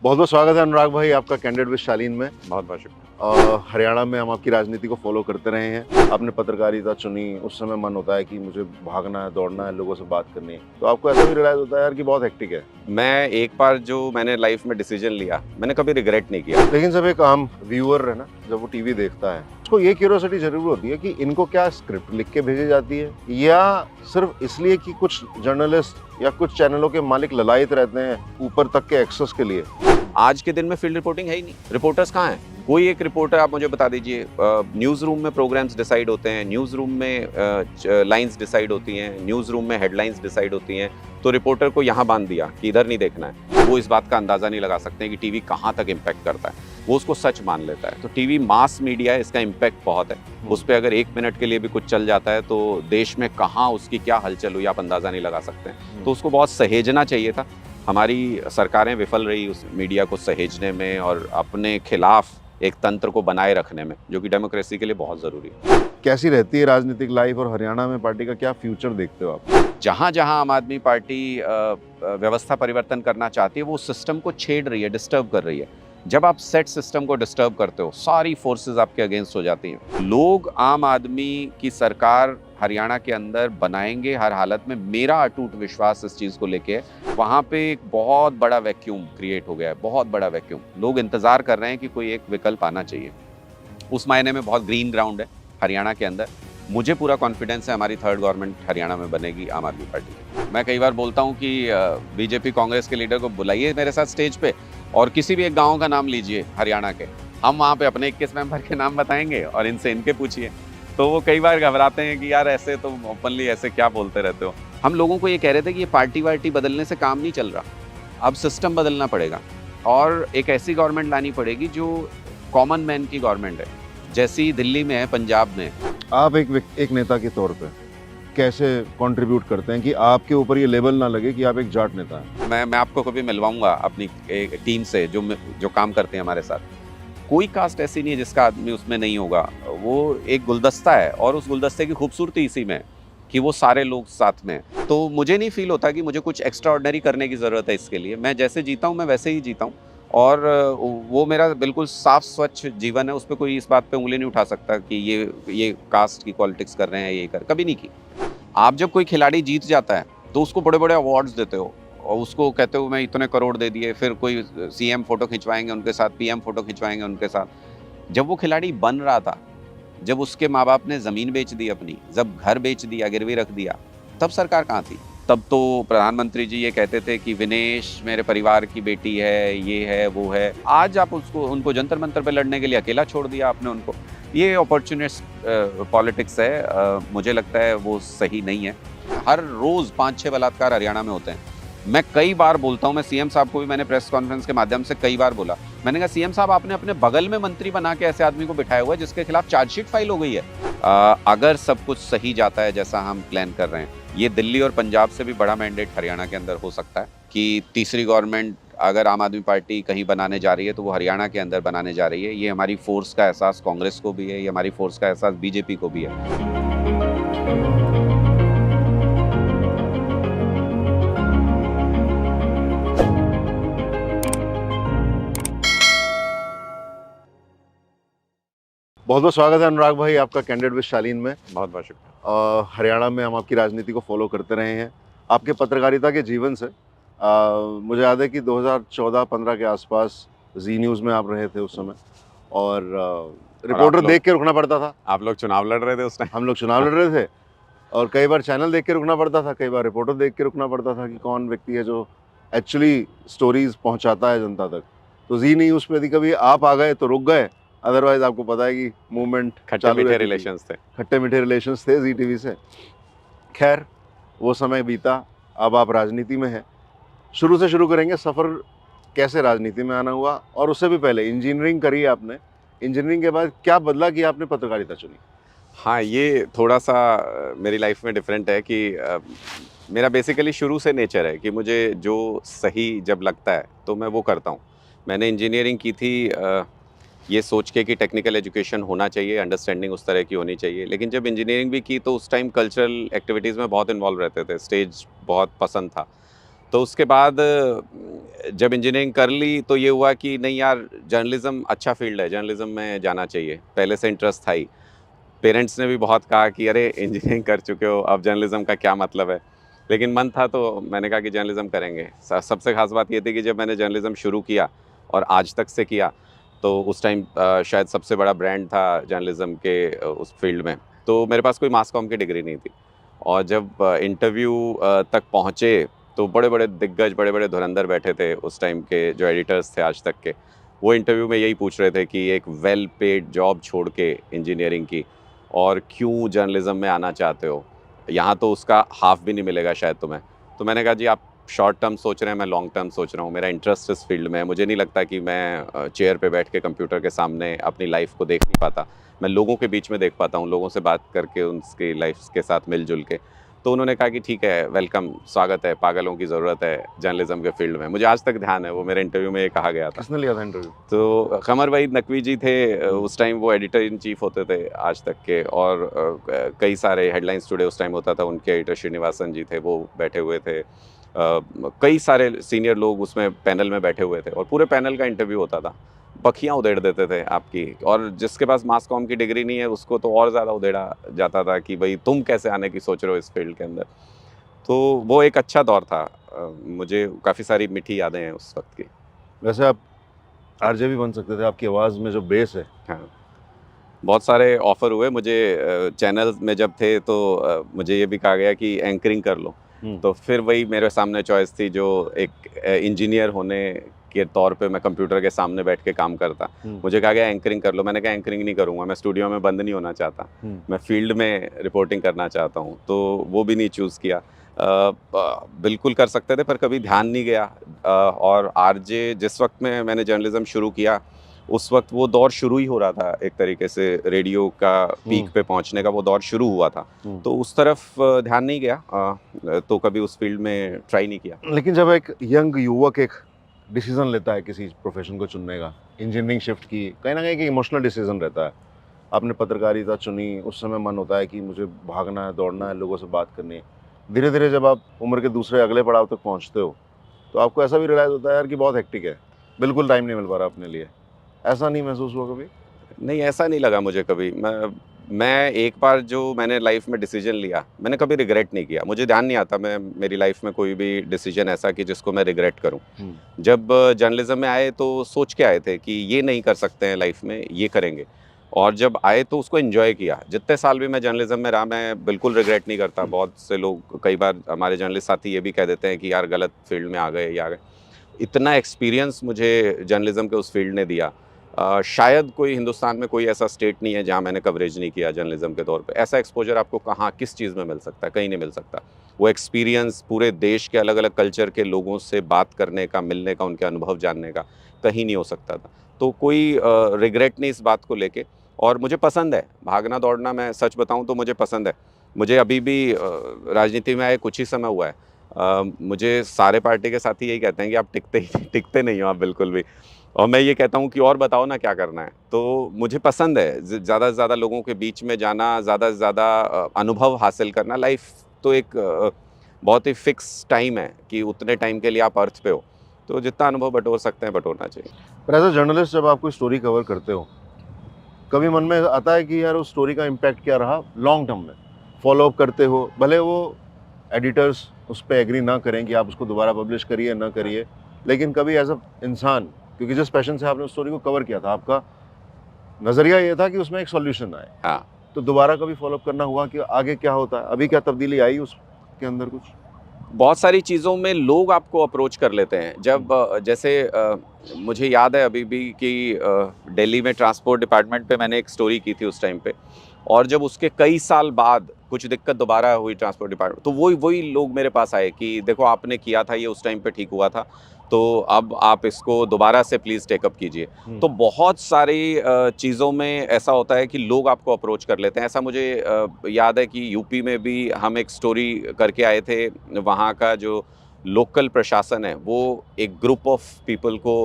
बहुत बहुत स्वागत है अनुराग भाई आपका कैंडिडेट विद शालीन में। बहुत बहुत शुक्रिया। हरियाणा में हम आपकी राजनीति को फॉलो करते रहे हैं। आपने पत्रकारिता चुनी, उस समय मन होता है कि मुझे भागना है, दौड़ना है, लोगों से बात करनी है, तो आपको ऐसा भी रियलाइज होता है यार कि बहुत हेक्टिक है। मैं एक बार जो मैंने लाइफ में डिसीजन लिया, मैंने कभी रिग्रेट नहीं किया। लेकिन जब एक आम व्यूअर है ना, जब वो टीवी देखता है, उसको ये क्यूरियोसिटी जरूर होती है कि इनको क्या स्क्रिप्ट लिख के भेजी जाती है, या सिर्फ इसलिए कि कुछ जर्नलिस्ट या कुछ चैनलों के मालिक ललायत रहते हैं ऊपर तक के एक्सेस के लिए। आज के दिन में फील्ड रिपोर्टिंग है ही नहीं। रिपोर्टर्स कहाँ हैं? कोई एक रिपोर्टर आप मुझे बता दीजिए। न्यूज़ रूम में प्रोग्राम्स डिसाइड होते हैं, न्यूज़ रूम में लाइंस डिसाइड होती हैं, न्यूज़ रूम में हेडलाइंस डिसाइड होती हैं। तो रिपोर्टर को यहाँ बांध दिया कि इधर नहीं देखना है, वो इस बात का अंदाज़ा नहीं लगा सकते हैं कि टीवी कहाँ तक इम्पैक्ट करता है। वो उसको सच मान लेता है। तो टीवी मास मीडिया है, इसका इम्पैक्ट बहुत है। उस पर अगर 1 मिनट के लिए भी कुछ चल जाता है तो देश में कहाँ उसकी क्या हलचल हुई आप अंदाज़ा नहीं लगा सकते हैं। तो उसको बहुत सहेजना चाहिए था। हमारी सरकारें विफल रही उस मीडिया को सहेजने में और अपने खिलाफ एक तंत्र को बनाए रखने में, जो कि डेमोक्रेसी के लिए बहुत ज़रूरी है। कैसी रहती है राजनीतिक लाइफ और हरियाणा में पार्टी का क्या फ्यूचर देखते हो आप? जहाँ जहाँ आम आदमी पार्टी व्यवस्था परिवर्तन करना चाहती है, वो सिस्टम को छेड़ रही है, डिस्टर्ब कर रही है। जब आप सेट सिस्टम को डिस्टर्ब करते हो, सारी फोर्सेस आपके अगेंस्ट हो जाती हैं। लोग आम आदमी की सरकार हरियाणा के अंदर बनाएंगे हर हालत में, मेरा अटूट विश्वास इस चीज़ को लेके है। वहाँ पे एक बहुत बड़ा वैक्यूम क्रिएट हो गया है, बहुत बड़ा वैक्यूम। लोग इंतज़ार कर रहे हैं कि कोई एक विकल्प आना चाहिए। उस मायने में बहुत ग्रीन ग्राउंड है हरियाणा के अंदर। मुझे पूरा कॉन्फिडेंस है हमारी थर्ड गवर्नमेंट हरियाणा में बनेगी आम आदमी पार्टी की। मैं कई बार बोलता हूँ कि बीजेपी कांग्रेस के लीडर को बुलाइए मेरे साथ स्टेज पे और किसी भी एक गांव का नाम लीजिए हरियाणा के, हम वहाँ पे अपने 21 मेंबर के नाम बताएंगे और इनसे इनके पूछिए। तो वो कई बार घबराते हैं कि यार ऐसे तो ओपनली ऐसे क्या बोलते रहते हो। हम लोगों को ये कह रहे थे कि ये पार्टी वार्टी बदलने से काम नहीं चल रहा, अब सिस्टम बदलना पड़ेगा और एक ऐसी गवर्नमेंट लानी पड़ेगी जो कॉमन मैन की गवर्नमेंट है, जैसी दिल्ली में है, पंजाब में। आप एक नेता के तौर पे कैसे कंट्रीब्यूट करते हैं कि आपके ऊपर ये लेबल ना लगे कि आप एक जाट नेता हैं? मैं आपको कभी मिलवाऊंगा अपनी एक टीम से जो काम करते हैं हमारे साथ। कोई कास्ट ऐसी नहीं है जिसका आदमी उसमें नहीं होगा। वो एक गुलदस्ता है और उस गुलदस्ते की खूबसूरती इसी में है कि वो सारे लोग साथ में हैं। तो मुझे नहीं फील होता कि मुझे कुछ एक्स्ट्रा ऑर्डिनरी करने की ज़रूरत है इसके लिए। मैं जैसे जीता हूँ मैं वैसे ही जीता हूँ और वो मेरा बिल्कुल साफ स्वच्छ जीवन है। उस पर कोई इस बात पे उंगली नहीं उठा सकता कि ये कास्ट की पॉलिटिक्स कर रहे हैं, ये कर कभी नहीं की। आप जब कोई खिलाड़ी जीत जाता है तो उसको बड़े बड़े अवार्ड्स देते हो और उसको कहते हो मैं इतने करोड़ दे दिए, फिर कोई सीएम फोटो खिंचवाएंगे उनके साथ, पीएम फोटो खिंचवाएंगे उनके साथ। जब वो खिलाड़ी बन रहा था, जब उसके माँ बाप ने ज़मीन बेच दी अपनी, जब घर बेच दिया, गिरवी रख दिया, तब सरकार कहाँ थी? तब तो प्रधानमंत्री जी ये कहते थे कि विनेश मेरे परिवार की बेटी है, ये है वो है। आज आप उनको जंतर मंतर पे लड़ने के लिए अकेला छोड़ दिया आपने उनको। ये अपॉर्चुनिस्ट पॉलिटिक्स है। मुझे लगता है वो सही नहीं है। हर रोज़ 5-6 बलात्कार हरियाणा में होते हैं। मैं कई बार बोलता हूँ, मैं सीएम साहब को भी मैंने प्रेस कॉन्फ्रेंस के माध्यम से कई बार बोला। मैंने कहा सीएम साहब आपने अपने बगल में मंत्री बना के ऐसे आदमी को बिठाया हुआ है जिसके खिलाफ चार्जशीट फाइल हो गई है। अगर सब कुछ सही जाता है जैसा हम प्लान कर रहे हैं, ये दिल्ली और पंजाब से भी बड़ा मैंडेट हरियाणा के अंदर हो सकता है कि तीसरी गवर्नमेंट अगर आम आदमी पार्टी कहीं बनाने जा रही है तो वो हरियाणा के अंदर बनाने जा रही है। ये हमारी फोर्स का एहसास कांग्रेस को भी है, ये हमारी फोर्स का एहसास बीजेपी को भी है। बहुत बहुत स्वागत है अनुराग भाई आपका कैंडिडेट विद शालीन में। बहुत बहुत शुक्रिया। हरियाणा में हम आपकी राजनीति को फॉलो करते रहे हैं। आपके पत्रकारिता के जीवन से मुझे याद है कि 2014-15 के आसपास जी न्यूज़ में आप रहे थे उस समय, और रिपोर्टर देख के रुकना पड़ता था। आप लोग चुनाव लड़ रहे थे उस टाइम? हम लोग चुनाव लड़ रहे थे और कई बार चैनल देख के रुकना पड़ता था, कई बार रिपोर्टर देख के रुकना पड़ता था कि कौन व्यक्ति है जो एक्चुअली स्टोरीज पहुंचाता है जनता तक। तो जी न्यूज़ पे यदि कभी आप आ गए तो रुक गए, अदरवाइज आपको पता है कि मूवमेंट खट्टे मीठे रिलेशंस थे। खट्टे मीठे रिलेशंस थे जी टीवी से। खैर वो समय बीता, अब आप राजनीति में हैं। शुरू से शुरू करेंगे सफ़र, कैसे राजनीति में आना हुआ, और उससे भी पहले इंजीनियरिंग करी आपने। इंजीनियरिंग के बाद क्या बदला कि आपने पत्रकारिता चुनी? हाँ, ये थोड़ा-सा मेरी लाइफ में डिफरेंट है कि मेरा बेसिकली शुरू से नेचर है कि मुझे जो सही जब लगता है तो मैं वो करता हूँ। मैंने इंजीनियरिंग की थी ये सोच के कि टेक्निकल एजुकेशन होना चाहिए, अंडरस्टैंडिंग उस तरह की होनी चाहिए। लेकिन जब इंजीनियरिंग भी की तो उस टाइम कल्चरल एक्टिविटीज़ में बहुत इन्वॉल्व रहते थे, स्टेज बहुत पसंद था। तो उसके बाद जब इंजीनियरिंग कर ली तो ये हुआ कि नहीं यार, जर्नलिज्म अच्छा फील्ड है, जर्नलिज्म में जाना चाहिए। पहले से इंटरेस्ट था ही। पेरेंट्स ने भी बहुत कहा कि अरे इंजीनियरिंग कर चुके हो, अब जर्नलिज्म का क्या मतलब है। लेकिन मन था तो मैंने कहा कि जर्नलिज्म करेंगे। सबसे खास बात ये थी कि जब मैंने जर्नलिज्म शुरू किया और आज तक से किया, तो उस टाइम शायद सबसे बड़ा ब्रांड था जर्नलिज्म के उस फील्ड में। तो मेरे पास कोई मास कॉम की डिग्री नहीं थी। और जब इंटरव्यू तक पहुँचे तो बड़े बड़े दिग्गज, बड़े बड़े धुरंधर बैठे थे उस टाइम के जो एडिटर्स थे आज तक के। वो इंटरव्यू में यही पूछ रहे थे कि एक वेल पेड जॉब छोड़ के इंजीनियरिंग की और क्यों जर्नलिज्म में आना चाहते हो, यहाँ तो उसका हाफ भी नहीं मिलेगा शायद तुम्हें। तो मैंने कहा जी आप शॉर्ट टर्म सोच रहे हैं, मैं लॉन्ग टर्म सोच रहा हूँ। मेरा इंटरेस्ट इस फील्ड में है। मुझे नहीं लगता कि मैं चेयर पे बैठ के कंप्यूटर के सामने अपनी लाइफ को देख नहीं पाता। मैं लोगों के बीच में देख पाता हूँ, लोगों से बात करके, उनकी लाइफ के साथ मिलजुल के। तो उन्होंने कहा कि ठीक है, वेलकम, स्वागत है, पागलों की ज़रूरत है जर्नलिज्म के फील्ड में। मुझे आज तक ध्यान है, वो मेरे इंटरव्यू में ये कहा गया था। किसने लिया था इंटरव्यू? तो कमर वहीद नकवी जी थे, उस टाइम वो एडिटर इन चीफ होते थे आज तक के। और कई सारे हेडलाइंस टुडे उस टाइम होता था, उनके एडिटर श्रीनिवासन जी थे, वो बैठे हुए थे। कई सारे सीनियर लोग उसमें पैनल में बैठे हुए थे और पूरे पैनल का इंटरव्यू होता था। बखियाँ उधेड़ देते थे आपकी, और जिसके पास मास कॉम की डिग्री नहीं है उसको तो और ज़्यादा उधेड़ा जाता था कि भाई तुम कैसे आने की सोच रहे हो इस फील्ड के अंदर। तो वो एक अच्छा दौर था। मुझे काफ़ी सारी मीठी यादें हैं उस वक्त की। वैसे आप आरजे भी बन सकते थे, आपकी आवाज़ में जो बेस है। हाँ, बहुत सारे ऑफ़र हुए मुझे। चैनल में जब थे तो मुझे ये भी कहा गया कि एंकरिंग कर लो। तो फिर वही मेरे सामने चॉइस थी, जो एक इंजीनियर होने के तौर पे मैं कंप्यूटर के सामने बैठ के काम करता। मुझे कहा गया एंकरिंग कर लो। मैंने कहा एंकरिंग नहीं करूँगा, मैं स्टूडियो में बंद नहीं होना चाहता। मैं फील्ड में रिपोर्टिंग करना चाहता हूँ। तो वो भी नहीं चूज़ किया। बिल्कुल कर सकते थे पर कभी ध्यान नहीं गया। और आरजे जिस वक्त में मैंने जर्नलिज़्म शुरू किया, उस वक्त वो दौर शुरू ही हो रहा था, एक तरीके से रेडियो का पीक पे पहुंचने का वो दौर शुरू हुआ था। तो उस तरफ ध्यान नहीं गया। तो कभी उस फील्ड में ट्राई नहीं किया। लेकिन जब एक यंग युवक एक डिसीजन लेता है किसी प्रोफेशन को चुनने का, इंजीनियरिंग शिफ्ट की, कहीं ना कहीं एक इमोशनल डिसीजन रहता है। आपने पत्रकारिता चुनी, उस समय मन होता है कि मुझे भागना है, दौड़ना है, लोगों से बात करनी है। धीरे धीरे जब आप उम्र के दूसरे अगले पड़ाव तक पहुंचते हो तो आपको ऐसा भी रियलाइज होता है यार कि बहुत हेक्टिक है, बिल्कुल टाइम नहीं मिल पा रहा अपने लिए। ऐसा नहीं महसूस हुआ कभी? नहीं, ऐसा नहीं लगा मुझे कभी। मैं एक बार जो मैंने लाइफ में डिसीजन लिया, मैंने कभी रिग्रेट नहीं किया। मुझे ध्यान नहीं आता मैं मेरी लाइफ में कोई भी डिसीजन ऐसा कि जिसको मैं रिग्रेट करूं। जब जर्नलिज्म में आए तो सोच के आए थे कि ये नहीं कर सकते हैं लाइफ में, ये करेंगे। और जब आए तो उसको एंजॉय किया। जितने साल भी मैं जर्नलिज्म में रहा, मैं बिल्कुल रिग्रेट नहीं करता। बहुत से लोग, कई बार हमारे जर्नलिस्ट साथी ये भी कह देते हैं कि यार गलत फील्ड में आ गए, ये आ गए। इतना एक्सपीरियंस मुझे जर्नलिज्म के उस फील्ड ने दिया। शायद कोई हिंदुस्तान में कोई ऐसा स्टेट नहीं है जहाँ मैंने कवरेज नहीं किया जर्नलिज्म के तौर पे। ऐसा एक्सपोजर आपको कहाँ, किस चीज़ में मिल सकता है? कहीं नहीं मिल सकता। वो एक्सपीरियंस पूरे देश के अलग अलग कल्चर के लोगों से बात करने का, मिलने का, उनके अनुभव जानने का कहीं नहीं हो सकता था। तो कोई रिग्रेट नहीं इस बात को लेके। और मुझे पसंद है भागना दौड़ना, मैं सच बताऊं तो मुझे पसंद है। मुझे अभी भी राजनीति में आए कुछ ही समय हुआ है। मुझे सारे पार्टी के साथी यही कहते हैं कि आप टिकते नहीं हो आप बिल्कुल भी। और मैं ये कहता हूँ कि और बताओ ना क्या करना है। तो मुझे पसंद है ज़्यादा से ज़्यादा लोगों के बीच में जाना, ज़्यादा से ज़्यादा अनुभव हासिल करना। लाइफ तो एक बहुत ही फिक्स टाइम है कि उतने टाइम के लिए आप अर्थ पे हो, तो जितना अनुभव बटोर सकते हैं बटोरना चाहिए। पर एज अ जर्नलिस्ट जब आप कोई स्टोरी कवर करते हो, कभी मन में आता है कि यार उस स्टोरी का इम्पैक्ट क्या रहा लॉन्ग टर्म में? फॉलो अप करते हो, भले वो एडिटर्स उस पर एग्री ना करें कि आप उसको दोबारा पब्लिश करिए ना करिए, लेकिन कभी एज अ इंसान, क्योंकि जिस पैशन से आपने उस स्टोरी को कवर किया था, आपका नज़रिया ये था कि उसमें एक सॉल्यूशन आए, हाँ, तो दोबारा कभी फॉलो अप करना हुआ कि आगे क्या होता है, अभी क्या तब्दीली आई उसके अंदर कुछ? बहुत सारी चीज़ों में लोग आपको अप्रोच कर लेते हैं। जब जैसे मुझे याद है अभी भी कि दिल्ली में ट्रांसपोर्ट डिपार्टमेंट पे मैंने एक स्टोरी की थी उस टाइम पे। और जब उसके कई साल बाद कुछ दिक्कत दोबारा हुई ट्रांसपोर्ट डिपार्टमेंट, तो वही वही लोग मेरे पास आए कि देखो आपने किया था ये, उस टाइम पे ठीक हुआ था, तो अब आप इसको दोबारा से प्लीज़ टेकअप कीजिए। तो बहुत सारी चीज़ों में ऐसा होता है कि लोग आपको अप्रोच कर लेते हैं। ऐसा मुझे याद है कि यूपी में भी हम एक स्टोरी करके आए थे। वहाँ का जो लोकल प्रशासन है वो एक ग्रुप ऑफ पीपल को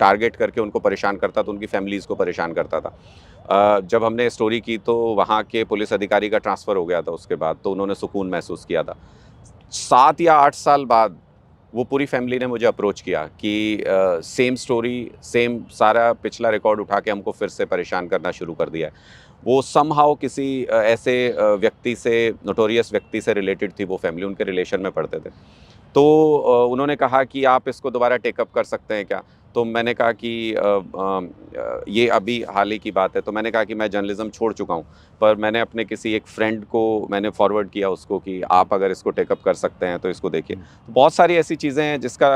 टारगेट करके उनको परेशान करता था, उनकी फैमिलीज़ को परेशान करता था। जब हमने स्टोरी की तो वहाँ के पुलिस अधिकारी का ट्रांसफ़र हो गया था उसके बाद, तो उन्होंने सुकून महसूस किया था। 7 या 8 साल बाद वो पूरी फैमिली ने मुझे अप्रोच किया कि सेम स्टोरी, सेम सारा पिछला रिकॉर्ड उठा के हमको फिर से परेशान करना शुरू कर दिया है। वो समहाउ किसी ऐसे व्यक्ति से, नोटोरियस व्यक्ति से रिलेटेड थी वो फैमिली, उनके रिलेशन में पढ़ते थे। तो उन्होंने कहा कि आप इसको दोबारा टेकअप कर सकते हैं क्या? तो मैंने कहा कि ये अभी हाल ही की बात है। तो मैंने कहा कि मैं जर्नलिज़्म छोड़ चुका हूँ, पर मैंने अपने किसी एक फ्रेंड को मैंने फॉरवर्ड किया उसको कि आप अगर इसको टेकअप कर सकते हैं तो इसको देखिए। तो बहुत सारी ऐसी चीज़ें हैं जिसका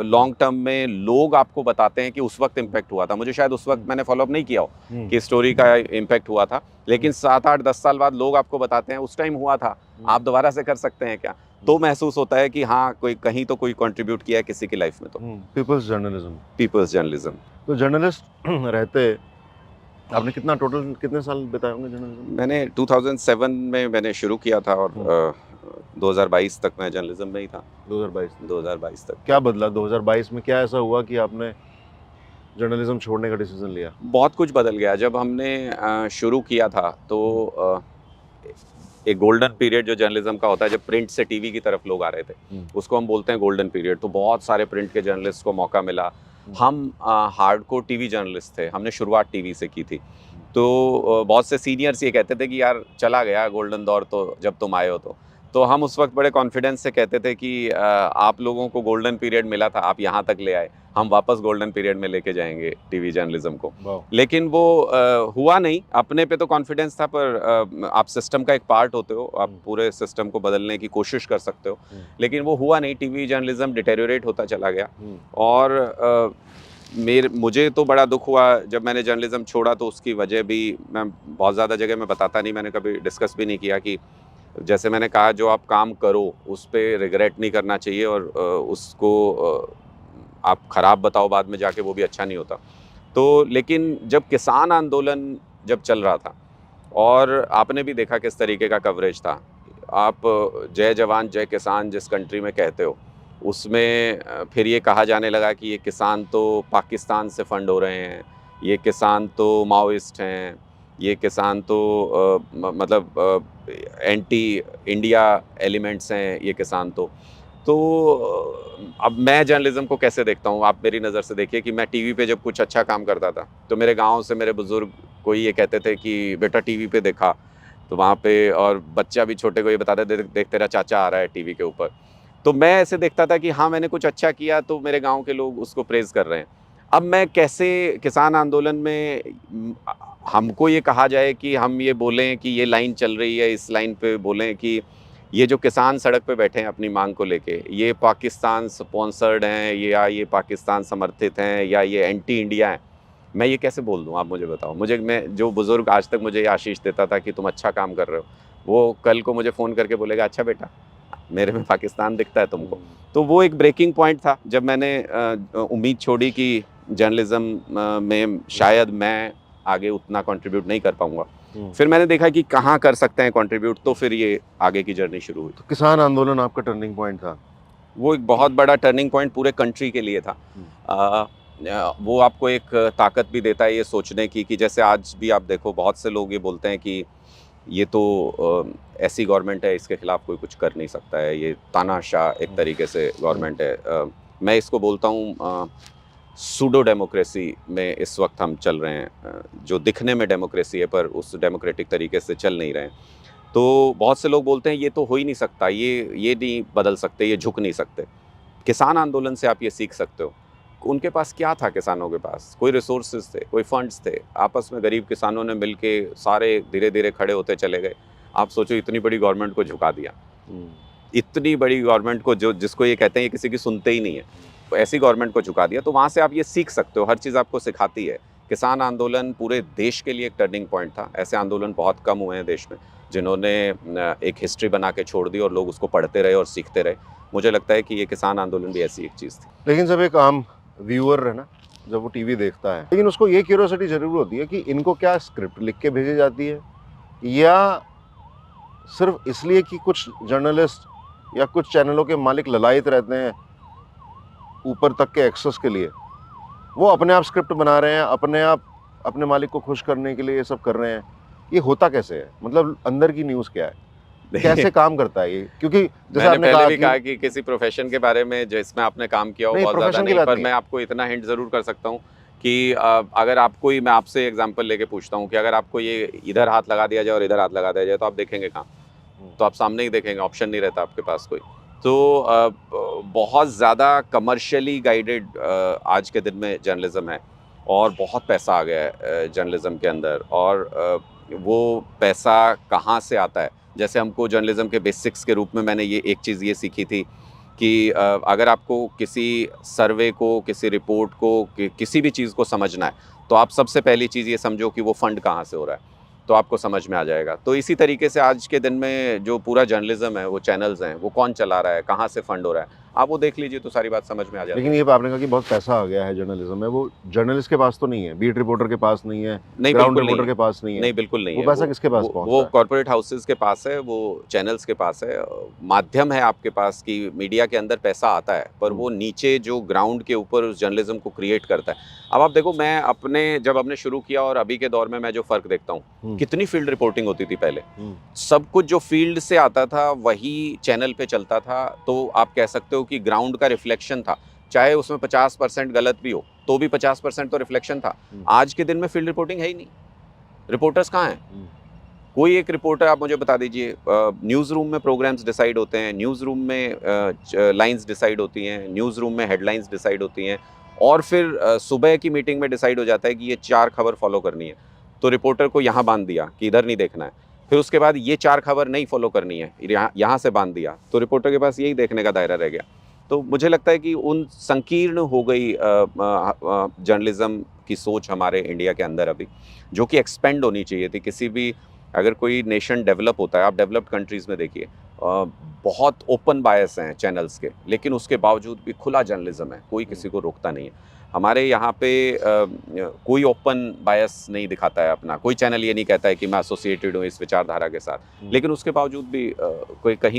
लॉन्ग टर्म में लोग आपको बताते हैं कि उस वक्त इम्पैक्ट हुआ था। मुझे शायद उस वक्त मैंने फॉलोअप नहीं किया हो कि स्टोरी का इम्पैक्ट हुआ था, लेकिन 7, 8, 10 साल बाद लोग आपको बताते हैं उस टाइम हुआ था, आप दोबारा से कर सकते हैं क्या? तो महसूस होता है कि हाँ, कोई कहीं तो कोई कंट्रीब्यूट किया है किसी की लाइफ में। तो पीपल्स जर्नलिज्म, पीपल्स जर्नलिज्म। तो जर्नलिस्ट रहते आपने कितने साल बिताए होंगे जर्नलिज्म में? मैंने 2007 में मैंने शुरू किया था और 2022 तक मैं जर्नलिज्म में ही था। 2022 तक। क्या बदला 2022 में? क्या ऐसा हुआ कि आपने जर्नलिज्म छोड़ने का डिसीजन लिया? बहुत कुछ बदल गया। जब हमने शुरू किया था तो एक गोल्डन पीरियड जो जर्नलिज्म का होता है, जब प्रिंट से टीवी की तरफ लोग आ रहे थे, उसको हम बोलते हैं गोल्डन पीरियड। तो बहुत सारे प्रिंट के जर्नलिस्ट को मौका मिला। हम हार्डकोर टीवी जर्नलिस्ट थे, हमने शुरुआत टीवी से की थी। तो बहुत से सीनियर्स ये कहते थे कि यार चला गया गोल्डन दौर तो जब तुम आए हो। तो हम उस वक्त बड़े कॉन्फिडेंस से कहते थे कि आप लोगों को गोल्डन पीरियड मिला था, आप यहाँ तक ले आए, हम वापस गोल्डन पीरियड में लेके जाएंगे टीवी जर्नलिज्म को। लेकिन वो हुआ नहीं। अपने पे तो कॉन्फिडेंस था, पर आप सिस्टम का एक पार्ट होते हो, आप पूरे सिस्टम को बदलने की कोशिश कर सकते हो, लेकिन वो हुआ नहीं। टीवी जर्नलिज्म डिटेरियोरेट होता चला गया। और मुझे तो बड़ा दुख हुआ जब मैंने जर्नलिज्म छोड़ा। तो उसकी वजह भी मैं बहुत ज़्यादा जगह में बताता नहीं, मैंने कभी डिस्कस भी नहीं किया कि जैसे मैंने कहा, जो आप काम करो उस पर रिग्रेट नहीं करना चाहिए, और उसको आप ख़राब बताओ बाद में जाके, वो भी अच्छा नहीं होता। तो लेकिन जब किसान आंदोलन जब चल रहा था, और आपने भी देखा किस तरीके का कवरेज था, आप जय जवान जय किसान जिस कंट्री में कहते हो, उसमें फिर ये कहा जाने लगा कि ये किसान तो पाकिस्तान से फंड हो रहे हैं, ये किसान तो माओइस्ट हैं, ये किसान तो मतलब एंटी इंडिया एलिमेंट्स हैं ये किसान। तो अब मैं जर्नलिज्म को कैसे देखता हूँ, आप मेरी नज़र से देखिए कि मैं टीवी पे जब कुछ अच्छा काम करता था तो मेरे गांव से मेरे बुज़ुर्ग कोई ये कहते थे कि बेटा टीवी पे देखा, तो वहाँ पे, और बच्चा भी छोटे को ये बताते थे देख तेरा चाचा आ रहा है टीवी के ऊपर। तो मैं ऐसे देखता था कि हाँ, मैंने कुछ अच्छा किया तो मेरे गांव के लोग उसको प्रेज़ कर रहे हैं। अब मैं कैसे किसान आंदोलन में हमको ये कहा जाए कि हम ये बोलें कि ये लाइन चल रही है, इस लाइन पे बोलें कि ये जो किसान सड़क पे बैठे हैं अपनी मांग को लेके, ये पाकिस्तान स्पॉन्सर्ड हैं, या ये पाकिस्तान समर्थित हैं, या ये एंटी इंडिया हैं, मैं ये कैसे बोल दूँ? आप मुझे बताओ। मैं जो बुज़ुर्ग आज तक मुझे ये आशीष देता था कि तुम अच्छा काम कर रहे हो, वो कल को मुझे फ़ोन करके बोलेगा अच्छा बेटा, मेरे में पाकिस्तान दिखता है तुमको। तो वो एक ब्रेकिंग पॉइंट था जब मैंने उम्मीद छोड़ी कि जर्नलिज्म में शायद मैं आगे उतना कंट्रीब्यूट नहीं कर पाऊंगा। फिर मैंने देखा कि कहाँ कर सकते हैं कंट्रीब्यूट, तो फिर ये आगे की जर्नी शुरू हुई। तो किसान आंदोलन आपका टर्निंग पॉइंट था? वो एक बहुत बड़ा टर्निंग पॉइंट पूरे कंट्री के लिए था। वो आपको एक ताकत भी देता है ये सोचने की कि जैसे आज भी आप देखो, बहुत से लोग ये बोलते हैं कि ये तो ऐसी गवर्नमेंट है, इसके खिलाफ कोई कुछ कर नहीं सकता है, ये तानाशाह एक तरीके से गवर्नमेंट है। मैं इसको बोलता हूँ सूडो डेमोक्रेसी में इस वक्त हम चल रहे हैं, जो दिखने में डेमोक्रेसी है पर उस डेमोक्रेटिक तरीके से चल नहीं रहे हैं। तो बहुत से लोग बोलते हैं ये तो हो ही नहीं सकता, ये नहीं बदल सकते, ये झुक नहीं सकते। किसान आंदोलन से आप ये सीख सकते हो। उनके पास क्या था? किसानों के पास कोई रिसोर्सेज थे, कोई फंड्स थे, आपस में गरीब किसानों ने मिलके सारे धीरे धीरे खड़े होते चले गए। आप सोचो, इतनी बड़ी गवर्नमेंट को झुका दिया, इतनी बड़ी गवर्नमेंट को जिसको ये कहते हैं ये किसी की सुनते ही नहीं है, तो ऐसी गवर्नमेंट को झुका दिया। तो वहाँ से आप ये सीख सकते हो, हर चीज़ आपको सिखाती है। किसान आंदोलन पूरे देश के लिए एक टर्निंग पॉइंट था। ऐसे आंदोलन बहुत कम हुए हैं देश में जिन्होंने एक हिस्ट्री बना के छोड़ दी और लोग उसको पढ़ते रहे और सीखते रहे। मुझे लगता है कि ये किसान आंदोलन भी ऐसी एक चीज़ थी। लेकिन जब एक आम व्यूअर है ना, जब वो टीवी देखता है, लेकिन उसको ये क्यूरियोसिटी जरूर होती है कि इनको क्या स्क्रिप्ट लिख के भेजी जाती है, या सिर्फ इसलिए कि कुछ जर्नलिस्ट या कुछ चैनलों के मालिक ललायत रहते हैं ऊपर तक के एक्सेस के लिए, वो अपने आप स्क्रिप्ट बना रहे हैं, अपने आप अपने मालिक को खुश करने के लिए ये सब कर रहे हैं। ये होता कैसे है? मतलब अंदर की न्यूज़ क्या है? कैसे काम करता है ये? क्योंकि जैसे मैंने आपने पहले कहा भी कि कहा कि किसी प्रोफेशन के बारे में जिसमें आपने काम किया हो नहीं, बहुत ज़्यादा प्रोफेशन की नहीं, बात पर नहीं मैं है। आपको इतना हिंट ज़रूर कर सकता हूँ कि अगर आपको मैं आपसे एग्जांपल लेके पूछता हूँ कि अगर आपको ये इधर हाथ लगा दिया जाए और इधर हाथ लगा दिया जाए तो आप देखेंगे कहाँ? तो आप सामने ही देखेंगे, ऑप्शन नहीं रहता आपके पास कोई। तो बहुत ज़्यादा कमर्शियली गाइडेड आज के दिन में जर्नलिज्म है और बहुत पैसा आ गया है जर्नलिज्म के अंदर, और वो पैसा कहाँ से आता है? जैसे हमको जर्नलिज्म के बेसिक्स के रूप में मैंने ये एक चीज़ ये सीखी थी कि अगर आपको किसी सर्वे को, किसी रिपोर्ट को, किसी भी चीज़ को समझना है, तो आप सबसे पहली चीज़ ये समझो कि वो फंड कहाँ से हो रहा है, तो आपको समझ में आ जाएगा। तो इसी तरीके से आज के दिन में जो पूरा जर्नलिज्म है, वो चैनल्स हैं, वो कौन चला रहा है, कहाँ से फंड हो रहा है, आप वो देख लीजिए तो सारी बात समझ में आ जाती लेकिन है। ये आपने कहा कि बहुत पैसा आ गया है जर्नलिज्म में, वो जर्नलिस्ट के पास तो नहीं है, बीट रिपोर्टर के पास नहीं है, नहीं, ग्राउंड बिल्कुल नहीं रिपोर्टर है। के पास नहीं है। नहीं, बिल्कुल नहीं वो है। पैसा किसके पास पहुंच वो रहा है? कॉर्पोरेट हाउसेज़ के पास है, वो चैनल्स के पास है। माध्यम है आपके पास कि मीडिया के अंदर पैसा आता है, पर वो नीचे जो ग्राउंड के ऊपर उस जर्नलिज्म को क्रिएट करता है। अब आप देखो, मैं जब हमने शुरू किया और अभी के दौर में मैं जो फ़र्क देखता हूँ, कितनी फील्ड रिपोर्टिंग होती थी पहले। सब कुछ जो फील्ड से आता था, वही चैनल पे चलता था, तो आप कह सकते हो कि ग्राउंड का रिफ्लेक्शन था। चाहे उसमें 50% गलत भी हो, तो भी 50% तो रिफ्लेक्शन था। आज के दिन में फील्ड रिपोर्टिंग है ही नहीं। रिपोर्टर्स कहाँ हैं? कोई एक रिपोर्टर आप मुझे बता दीजिए। न्यूज़ रूम में प्रोग्राम्स डिसाइड होते हैं, न्यूज़ रूम में लाइंस डिसाइड होती हैं, न्यूज़ रूम में हेडलाइंस डिसाइड होती हैं, और फिर सुबह की मीटिंग में डिसाइड हो जाता है कि ये 4 खबर फॉलो करनी है। तो रिपोर्टर को यहाँ बांध दिया कि इधर नहीं देखना है। फिर उसके बाद ये 4 खबर नहीं फॉलो करनी है, यहाँ से बांध दिया, तो रिपोर्टर के पास यही देखने का दायरा रह गया। तो मुझे लगता है कि उन संकीर्ण हो गई जर्नलिज्म की सोच हमारे इंडिया के अंदर अभी, जो कि एक्सपेंड होनी चाहिए थी। किसी भी अगर कोई नेशन डेवलप होता है, आप डेवलप्ड कंट्रीज़ में देखिए, बहुत ओपन बायस हैं चैनल्स के, लेकिन उसके बावजूद भी खुला जर्नलिज्म है, कोई किसी को रोकता नहीं है। हमारे यहाँ पे कोई ओपन बायस नहीं दिखाता है अपना, कोई चैनल ये नहीं कहता है कि मैं एसोसिएटेड हूँ इस विचारधारा के साथ, लेकिन उसके बावजूद भी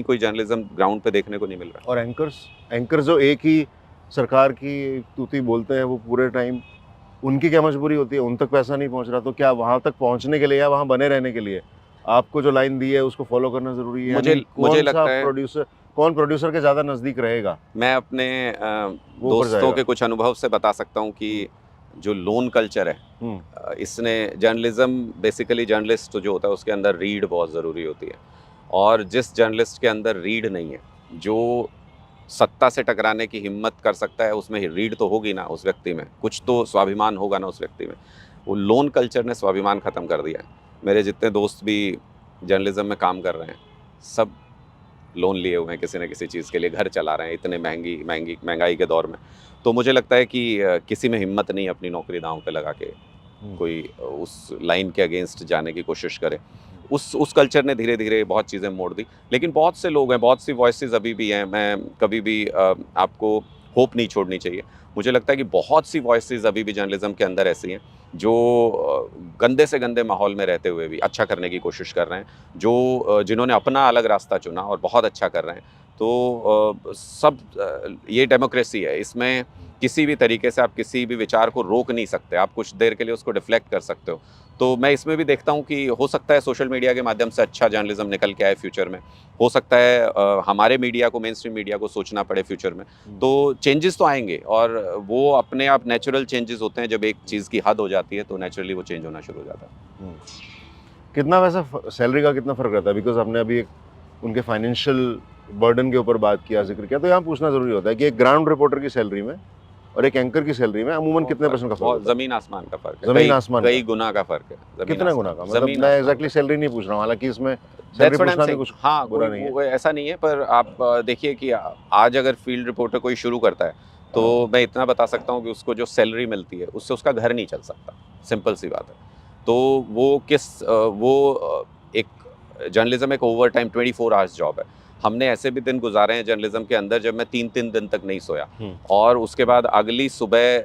कोई जर्नलिज्म ग्राउंड पे देखने को नहीं मिल रहा। और एंकर्स जो एक ही सरकार की तूती बोलते हैं वो पूरे टाइम, उनकी क्या मजबूरी होती है? उन तक पैसा नहीं पहुंच रहा, तो क्या वहां तक पहुंचने के लिए या वहां बने रहने के लिए आपको जो लाइन दी है उसको फॉलो करना जरूरी है? मुझे लगता है कौन प्रोड्यूसर के ज्यादा नजदीक रहेगा, मैं अपने वो ऊपर दोस्तों जाएगा। के कुछ अनुभव से बता सकता हूँ कि जो लोन कल्चर है, इसने जर्नलिज्म, बेसिकली जर्नलिस्ट जो होता है उसके अंदर रीड बहुत ज़रूरी होती है, और जिस जर्नलिस्ट के अंदर रीड नहीं है, जो सत्ता से टकराने की हिम्मत कर सकता है, उसमें रीड तो होगी ना उस व्यक्ति में, कुछ तो स्वाभिमान होगा ना उस व्यक्ति में। वो लोन कल्चर ने स्वाभिमान ख़त्म कर दिया है। मेरे जितने दोस्त भी जर्नलिज्म में काम कर रहे हैं, सब लोन लिए हुए हैं किसी न किसी चीज़ के लिए, घर चला रहे हैं इतने महंगाई के दौर में। तो मुझे लगता है कि किसी में हिम्मत नहीं अपनी नौकरी दांव पे लगा के कोई उस लाइन के अगेंस्ट जाने की कोशिश करे। उस कल्चर ने धीरे धीरे बहुत चीज़ें मोड़ दी, लेकिन बहुत से लोग हैं, बहुत सी वॉइसेस अभी भी हैं। मैं कभी भी आपको होप नहीं छोड़नी चाहिए। मुझे लगता है कि बहुत सी वॉइसेस अभी भी जर्नलिज्म के अंदर ऐसी हैं जो गंदे से गंदे माहौल में रहते हुए भी अच्छा करने की कोशिश कर रहे हैं, जो जिन्होंने अपना अलग रास्ता चुना और बहुत अच्छा कर रहे हैं। तो ये डेमोक्रेसी है, इसमें किसी भी तरीके से आप किसी भी विचार को रोक नहीं सकते, आप कुछ देर के लिए उसको डिफ्लेक्ट कर सकते हो। तो मैं इसमें भी देखता हूँ कि हो सकता है सोशल मीडिया के माध्यम से अच्छा जर्नलिज्म निकल के आए फ्यूचर में, हो सकता है हमारे मीडिया को, मेन स्ट्रीम मीडिया को सोचना पड़े फ्यूचर में। तो चेंजेस तो आएंगे, और वो अपने आप नेचुरल चेंजेस होते हैं। जब एक चीज़ की हद हो जाती है तो नेचुरली वो चेंज होना शुरू हो जाता है। कितना वैसा सैलरी का कितना फ़र्क रहता है? बिकॉज हमने अभी उनके फाइनेंशियल बर्डन के ऊपर बात किया, जिक्र किया, तो यहाँ पूछना ज़रूरी होता है कि एक ग्राउंड रिपोर्टर की सैलरी में और एक एंकर की सैलरी में अमूमन कितने % का फ़र्क? ज़मीन आसमान का फ़र्क है, ज़मीन आसमान, कई गुना का फ़र्क है। कितना गुना का? मतलब मैं एग्जैक्टली सैलरी नहीं पूछ रहा हूँ, हालांकि इसमें सैलरी पूछना भी कुछ हाँ, बुरा नहीं है। कोई ऐसा नहीं है, पर आप देखिए कि आज अगर फील्ड रिपोर्टर कोई शुरू करता है, तो मैं इतना बता सकता हूँ कि उसको जो सैलरी मिलती है उससे उसका घर नहीं चल सकता, सिंपल सी बात है। तो वो एक जर्नलिज्म एक ओवर टाइम 24 आवर्स जॉब है। हमने ऐसे भी दिन गुजारे हैं जर्नलिज्म के अंदर जब मैं 3-3 दिन तक नहीं सोया, और उसके बाद अगली सुबह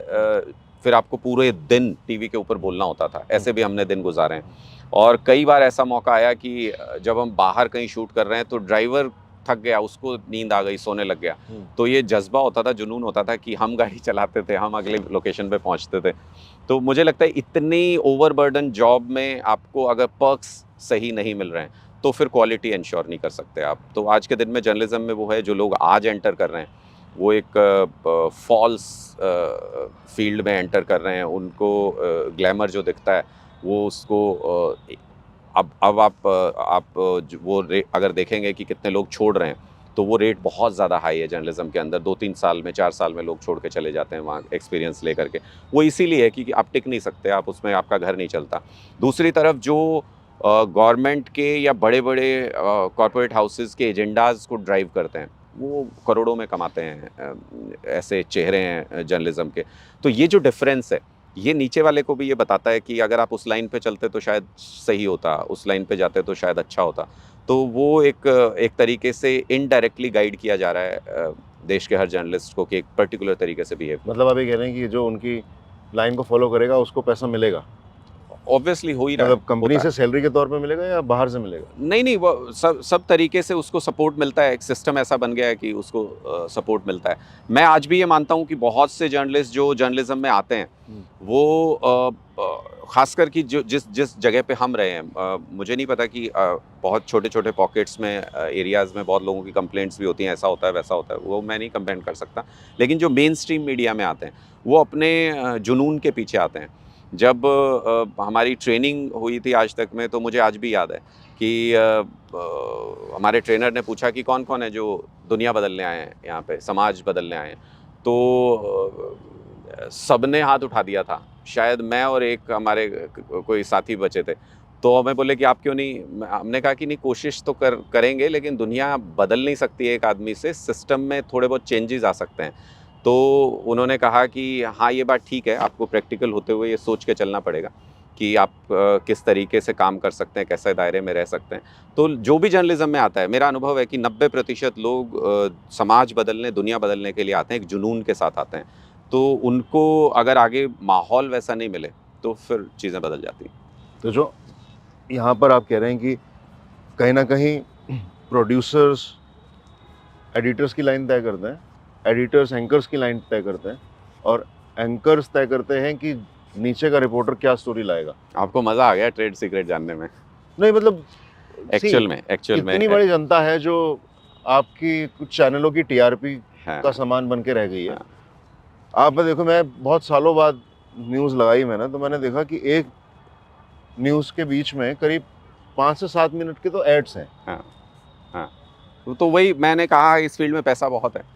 फिर आपको पूरे दिन टीवी के ऊपर बोलना होता था। ऐसे भी हमने दिन गुजारे हैं, और कई बार ऐसा मौका आया कि जब हम बाहर कहीं शूट कर रहे हैं तो ड्राइवर थक गया, उसको नींद आ गई, सोने लग गया, तो ये जज्बा होता था, जुनून होता था कि हम गाड़ी चलाते थे, हम अगले लोकेशन पे पहुंचते थे। तो मुझे लगता है इतनी ओवरबर्डन जॉब में आपको अगर पर्क्स सही नहीं मिल रहे हैं तो फिर क्वालिटी इंश्योर नहीं कर सकते आप। तो आज के दिन में जर्नलिज्म में वो है, जो लोग आज एंटर कर रहे हैं वो एक फॉल्स फील्ड में एंटर कर रहे हैं। उनको ग्लैमर जो दिखता है वो उसको अब आप वो अगर देखेंगे कि कितने लोग छोड़ रहे हैं, तो वो रेट बहुत ज़्यादा हाई है जर्नलिज्म के अंदर। 2-3 साल में, 4 साल में लोग छोड़ के चले जाते हैं वहाँ एक्सपीरियंस लेकर के। वो इसीलिए है कि आप टिक नहीं सकते, आप उसमें, आपका घर नहीं चलता। दूसरी तरफ जो गवर्नमेंट के या बड़े-बड़े कॉर्पोरेट हाउसेस के एजेंडाज़ को ड्राइव करते हैं, वो करोड़ों में कमाते हैं। ऐसे चेहरे हैं जर्नलिज्म के। तो ये जो डिफरेंस है, ये नीचे वाले को भी ये बताता है कि अगर आप उस लाइन पे चलते तो शायद सही होता, उस लाइन पे जाते तो शायद अच्छा होता। तो वो एक तरीके से इनडायरेक्टली गाइड किया जा रहा है देश के हर जर्नलिस्ट को कि एक पर्टिकुलर तरीके से बिहेव। मतलब आप ये कह रहे हैं कि जो उनकी लाइन को फॉलो करेगा उसको पैसा मिलेगा, ऑब्वियसली हो ही रहा है, मतलब कंपनी होता से है। सैलरी के तौर पे मिलेगा या बाहर से मिलेगा? नहीं, वो सब तरीके से उसको सपोर्ट मिलता है। एक सिस्टम ऐसा बन गया है कि उसको सपोर्ट मिलता है। मैं आज भी ये मानता हूँ कि बहुत से जर्नलिस्ट जो जर्नलिज्म में आते हैं, वो खासकर कि जो जिस जगह पे हम रहे हैं, मुझे नहीं पता कि बहुत छोटे-छोटे पॉकेट्स में, एरियाज़ में बहुत लोगों की कंप्लेंट्स भी होती हैं, ऐसा होता है, वैसा होता है, वो मैं नहीं कमेंट कर सकता। लेकिन जो मेन स्ट्रीम मीडिया में आते हैं, वो अपने जुनून के पीछे आते हैं। जब हमारी ट्रेनिंग हुई थी आज तक में, तो मुझे आज भी याद है कि हमारे ट्रेनर ने पूछा कि कौन-कौन है जो दुनिया बदलने आए हैं यहाँ पे, समाज बदलने आए हैं। तो सबने हाथ उठा दिया था। शायद मैं और एक हमारे कोई साथी बचे थे। तो हमें बोले कि आप क्यों नहीं? हमने कहा कि नहीं, कोशिश तो करेंगे, लेकिन दुनिया बदल नहीं सकती है एक आदमी से, सिस्टम में थोड़े बहुत चेंजेस आ सकते हैं। तो उन्होंने कहा कि हाँ, ये बात ठीक है, आपको प्रैक्टिकल होते हुए ये सोच के चलना पड़ेगा कि आप किस तरीके से काम कर सकते हैं, कैसे दायरे में रह सकते हैं। तो जो भी जर्नलिज्म में आता है, मेरा अनुभव है कि 90% लोग समाज बदलने, दुनिया बदलने के लिए आते हैं, एक जुनून के साथ आते हैं। तो उनको अगर आगे माहौल वैसा नहीं मिले, तो फिर चीज़ें बदल जाती हैं। तो जो यहाँ पर आप कह रहे हैं कि कहीं ना कहीं प्रोड्यूसर्स एडिटर्स की लाइन तय करते हैं, एडिटर्स एंकर्स की लाइन तय करते हैं, और एंकर्स तय करते हैं कि नीचे का रिपोर्टर क्या स्टोरी लाएगा। आपको मज़ा आ गया ट्रेड सीक्रेट जानने में? नहीं मतलब एक्चुअल में इतनी बड़ी जनता है जो आपकी कुछ चैनलों की टीआरपी हाँ, का सामान बन के रह गई है। हाँ। आप देखो, मैं बहुत सालों बाद न्यूज़ लगाई मैंने, तो मैंने देखा कि एक न्यूज़ के बीच में करीब 5 से 7 मिनट के तो एड्स हैं। हाँ, तो वही मैंने कहा, इस फील्ड में पैसा बहुत है।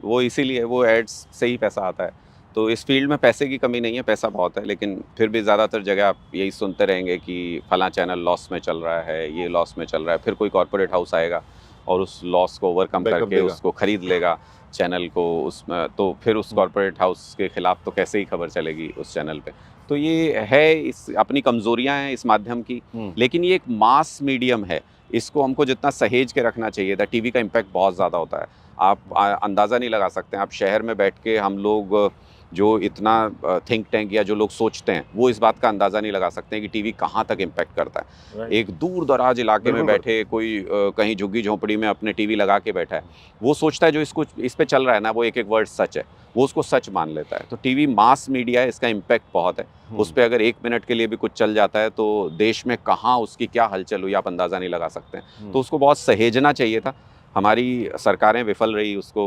वो इसीलिए वो एड्स से ही पैसा आता है। तो इस फील्ड में पैसे की कमी नहीं है, पैसा बहुत है, लेकिन फिर भी ज़्यादातर जगह आप यही सुनते रहेंगे कि फलां चैनल लॉस में चल रहा है, ये लॉस में चल रहा है। फिर कोई कॉर्पोरेट हाउस आएगा और उस लॉस को ओवरकम Backup करके देगा। उसको ख़रीद लेगा चैनल को, उसमें तो फिर उस कॉर्पोरेट हाउस के ख़िलाफ़ तो कैसे ही खबर चलेगी उस चैनल पे। तो ये है, इस अपनी कमज़ोरियाँ हैं इस माध्यम की, लेकिन ये एक मास मीडियम है। इसको हमको जितना सहेज के रखना चाहिए था। टीवी का इम्पैक्ट बहुत ज़्यादा होता है। आप अंदाज़ा नहीं लगा सकते हैं। आप शहर में बैठ के, हम लोग जो इतना थिंक टैंक या जो लोग सोचते हैं, वो इस बात का अंदाज़ा नहीं लगा सकते हैं कि टीवी कहाँ तक इम्पैक्ट करता है। Right. एक दूर दराज इलाके में बिल्कुल बैठे कोई कहीं झुग्गी झोंपड़ी में अपने टीवी लगा के बैठा है, वो सोचता है जो इस पे चल रहा है ना, वो एक वर्ड सच है, वो उसको सच मान लेता है। तो टीवी मास मीडिया है, इसका इम्पैक्ट बहुत है। उस पर अगर 1 मिनट के लिए भी कुछ चल जाता है तो देश में कहाँ उसकी क्या हलचल हुई आप अंदाज़ा नहीं लगा सकते हैं। तो उसको बहुत सहेजना चाहिए था। हमारी सरकारें विफल रही उसको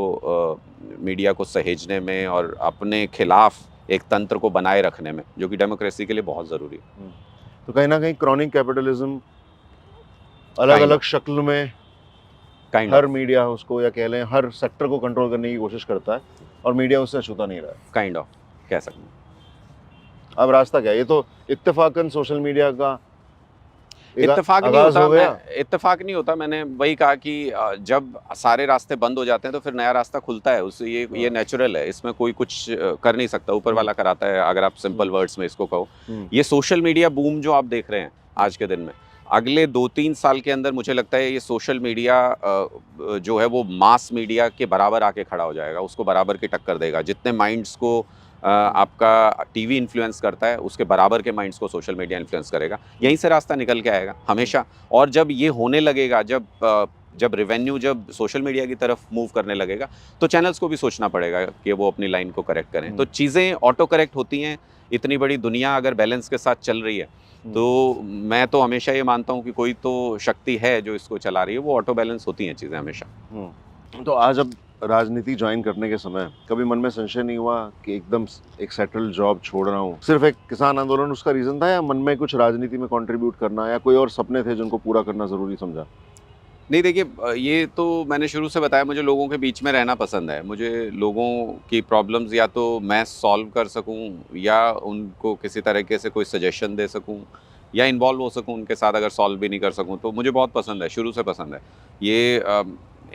मीडिया को सहेजने में और अपने खिलाफ एक तंत्र को बनाए रखने में, जो कि डेमोक्रेसी के लिए बहुत ज़रूरी है। तो कहीं ना कहीं क्रॉनिक कैपिटलिज्म अलग अलग शक्ल में हर मीडिया उसको, या कह लें हर सेक्टर को कंट्रोल करने की कोशिश करता है, और मीडिया उससे अछूता नहीं रहा है। काइंड ऑफ कह सकते हैं। अब रास्ता क्या है? ये तो इत्तेफाकन सोशल मीडिया का इत्तेफाक नहीं आगाज हो गया। इत्तेफाक नहीं होता। मैंने वही कहा कि जब सारे रास्ते बंद हो जाते हैं तो फिर नया रास्ता खुलता है। उससे ये नेचुरल है, इसमें कोई कुछ कर नहीं सकता, ऊपर वाला कराता है, अगर आप सिंपल वर्ड्स में इसको कहो। ये सोशल मीडिया बूम जो आप देख रहे हैं आज के दिन में, अगले 2-3 साल के अंदर मुझे लगता है ये सोशल मीडिया जो है वो मास मीडिया के बराबर आके खड़ा हो जाएगा, उसको बराबर की टक्कर देगा। जितने माइंड्स को आपका टीवी इन्फ्लुएंस करता है, उसके बराबर के माइंड्स को सोशल मीडिया इन्फ्लुएंस करेगा। यहीं से रास्ता निकल के आएगा हमेशा। और जब ये होने लगेगा, जब रेवेन्यू जब सोशल मीडिया की तरफ मूव करने लगेगा, तो चैनल्स को भी सोचना पड़ेगा कि वो अपनी लाइन को करेक्ट करें। तो चीज़ें ऑटो करेक्ट होती हैं, इतनी बड़ी दुनिया अगर बैलेंस के साथ चल रही है तो मैं तो हमेशा ये मानता हूँ कि कोई तो शक्ति है जो इसको चला रही है, वो ऑटो बैलेंस होती हैं चीज़ें हमेशा। तो आज अब राजनीति ज्वाइन करने के समय कभी मन में संशय नहीं हुआ कि एकदम एक सेटल्ड जॉब छोड़ रहा हूँ, सिर्फ एक किसान आंदोलन उसका रीजन था, या मन में कुछ राजनीति में कंट्रीब्यूट करना या कोई और सपने थे जिनको पूरा करना जरूरी समझा? नहीं देखिए, ये तो मैंने शुरू से बताया, मुझे लोगों के बीच में रहना पसंद है। मुझे लोगों की प्रॉब्लम्स या तो मैं सॉल्व कर सकूं या उनको किसी तरीके से कोई सजेशन दे सकूं या इन्वॉल्व हो सकूं उनके साथ। अगर सॉल्व भी नहीं कर सकूं तो मुझे बहुत पसंद है, शुरू से पसंद है। ये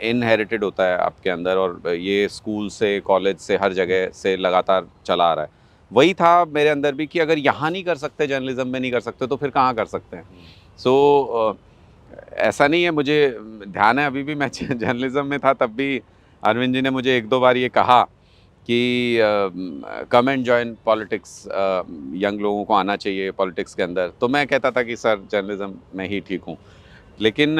इनहेरिटेड होता है आपके अंदर, और ये स्कूल से, कॉलेज से, हर जगह से लगातार चला आ रहा है। वही था मेरे अंदर भी कि अगर यहाँ नहीं कर सकते, जर्नलिज्म में नहीं कर सकते, तो फिर कहाँ कर सकते हैं। सो ऐसा नहीं है, मुझे ध्यान है अभी भी मैं जर्नलिज्म में था तब भी अरविंद जी ने मुझे एक दो बार ये कहा कि come and join politics, young लोगों को आना चाहिए पॉलिटिक्स के अंदर। तो मैं कहता था कि सर जर्नलिज्म में ही ठीक हूँ। लेकिन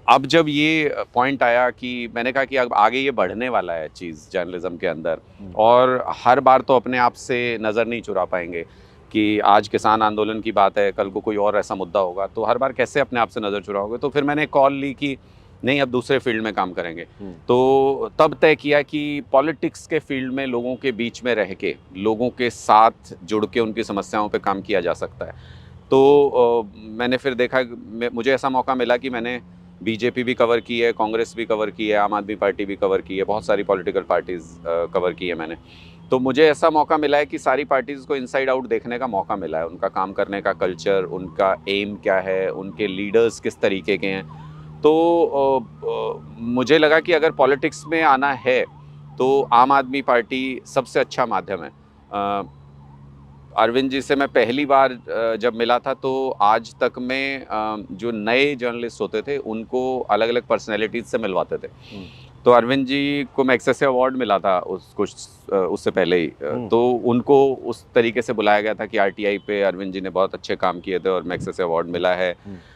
अब जब ये पॉइंट आया कि मैंने कहा कि अब आगे ये बढ़ने वाला है चीज़ जर्नलिज्म के अंदर, और हर बार तो अपने आप से नज़र नहीं चुरा पाएंगे कि आज किसान आंदोलन की बात है, कल को कोई और ऐसा मुद्दा होगा, तो हर बार कैसे अपने आप से नज़र चुराओगे। तो फिर मैंने कॉल ली कि नहीं, अब दूसरे फील्ड में काम करेंगे। तो तब तय किया कि पॉलिटिक्स के फील्ड में लोगों के बीच में रह के, लोगों के साथ जुड़ के उनकी समस्याओं पे काम किया जा सकता है। तो मैंने फिर देखा, मुझे ऐसा मौका मिला कि मैंने बीजेपी भी कवर की है, कांग्रेस भी कवर की है, आम आदमी पार्टी भी कवर की है, बहुत सारी पॉलिटिकल पार्टीज़ कवर की है मैंने। तो मुझे ऐसा मौका मिला है कि सारी पार्टीज़ को इनसाइड आउट देखने का मौका मिला है, उनका काम करने का कल्चर, उनका एम क्या है, उनके लीडर्स किस तरीके के हैं। तो मुझे लगा कि अगर पॉलिटिक्स में आना है तो आम आदमी पार्टी सबसे अच्छा माध्यम है। अरविंद जी से मैं पहली बार जब मिला था तो आज तक में जो नए जर्नलिस्ट होते थे उनको अलग अलग पर्सनैलिटीज़ से मिलवाते थे। तो अरविंद जी को मैग्सेसे अवार्ड मिला था उससे पहले ही, तो उनको उस तरीके से बुलाया गया था कि आरटीआई पे अरविंद जी ने बहुत अच्छे काम किए थे और मैग्सेसे अवार्ड मिला है,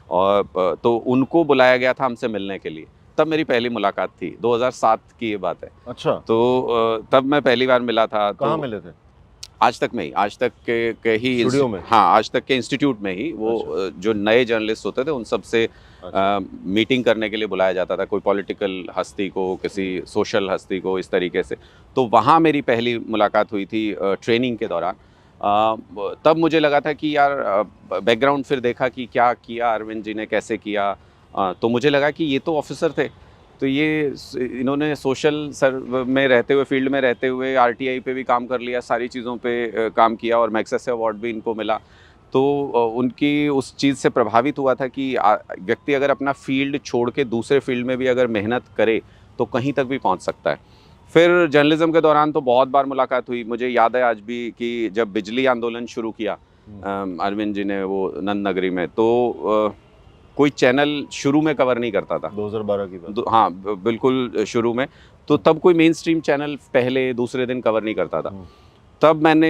और तो उनको बुलाया गया था हमसे मिलने के लिए। तब मेरी पहली मुलाकात थी, 2007 की ये बात है। अच्छा। तो तब मैं पहली बार मिला था। कहाँ मिले थे? आज तक में ही, आज तक के ही स्टूडियो में? हाँ, आज तक के इंस्टीट्यूट में ही वो जो नए जर्नलिस्ट होते थे उन सब से मीटिंग करने के लिए बुलाया जाता था, कोई पॉलिटिकल हस्ती को, किसी सोशल हस्ती को, इस तरीके से। तो वहाँ मेरी पहली मुलाकात हुई थी ट्रेनिंग के दौरान। तब मुझे लगा था कि यार, बैकग्राउंड फिर देखा कि क्या किया अरविंद जी ने, कैसे किया। तो मुझे लगा कि ये तो ऑफिसर थे, तो ये इन्होंने सोशल सर्व में रहते हुए, फील्ड में रहते हुए आरटीआई पे भी काम कर लिया, सारी चीज़ों पे काम किया, और मैग्सेसे अवार्ड भी इनको मिला। तो उनकी उस चीज़ से प्रभावित हुआ था कि व्यक्ति अगर अपना फील्ड छोड़ के दूसरे फील्ड में भी अगर मेहनत करे तो कहीं तक भी पहुंच सकता है। फिर जर्नलिज्म के दौरान तो बहुत बार मुलाकात हुई। मुझे याद है आज भी कि जब बिजली आंदोलन शुरू किया अरविंद जी ने वो नंद नगरी में, तो कोई चैनल शुरू में कवर नहीं करता था। 2012 की बात? हाँ, बिल्कुल शुरू में। तो तब कोई मेन स्ट्रीम चैनल पहले दूसरे दिन कवर नहीं करता था। तब मैंने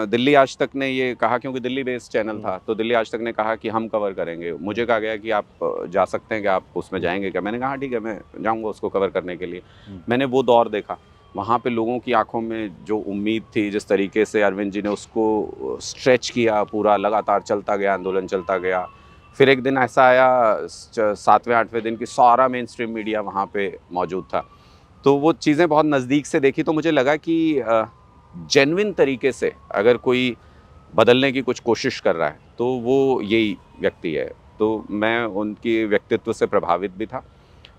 दिल्ली आज तक ने ये कहा, क्योंकि दिल्ली बेस्ड चैनल था, तो दिल्ली आज तक ने कहा कि हम कवर करेंगे। मुझे कहा गया कि आप जा सकते हैं, कि आप उसमें जाएंगे क्या? मैंने कहा हाँ ठीक है, मैं जाऊँगा उसको कवर करने के लिए। मैंने वो दौर देखा, वहाँ पे लोगों की आंखों में जो उम्मीद थी, जिस तरीके से अरविंद जी ने उसको स्ट्रेच किया, पूरा लगातार चलता गया, आंदोलन चलता गया। फिर एक दिन ऐसा आया 7वें 8वें दिन की सारा मेन स्ट्रीम मीडिया वहाँ पे मौजूद था। तो वो चीज़ें बहुत नज़दीक से देखी, तो मुझे लगा कि जेन्युइन तरीके से अगर कोई बदलने की कुछ कोशिश कर रहा है तो वो यही व्यक्ति है। तो मैं उनकी व्यक्तित्व से प्रभावित भी था,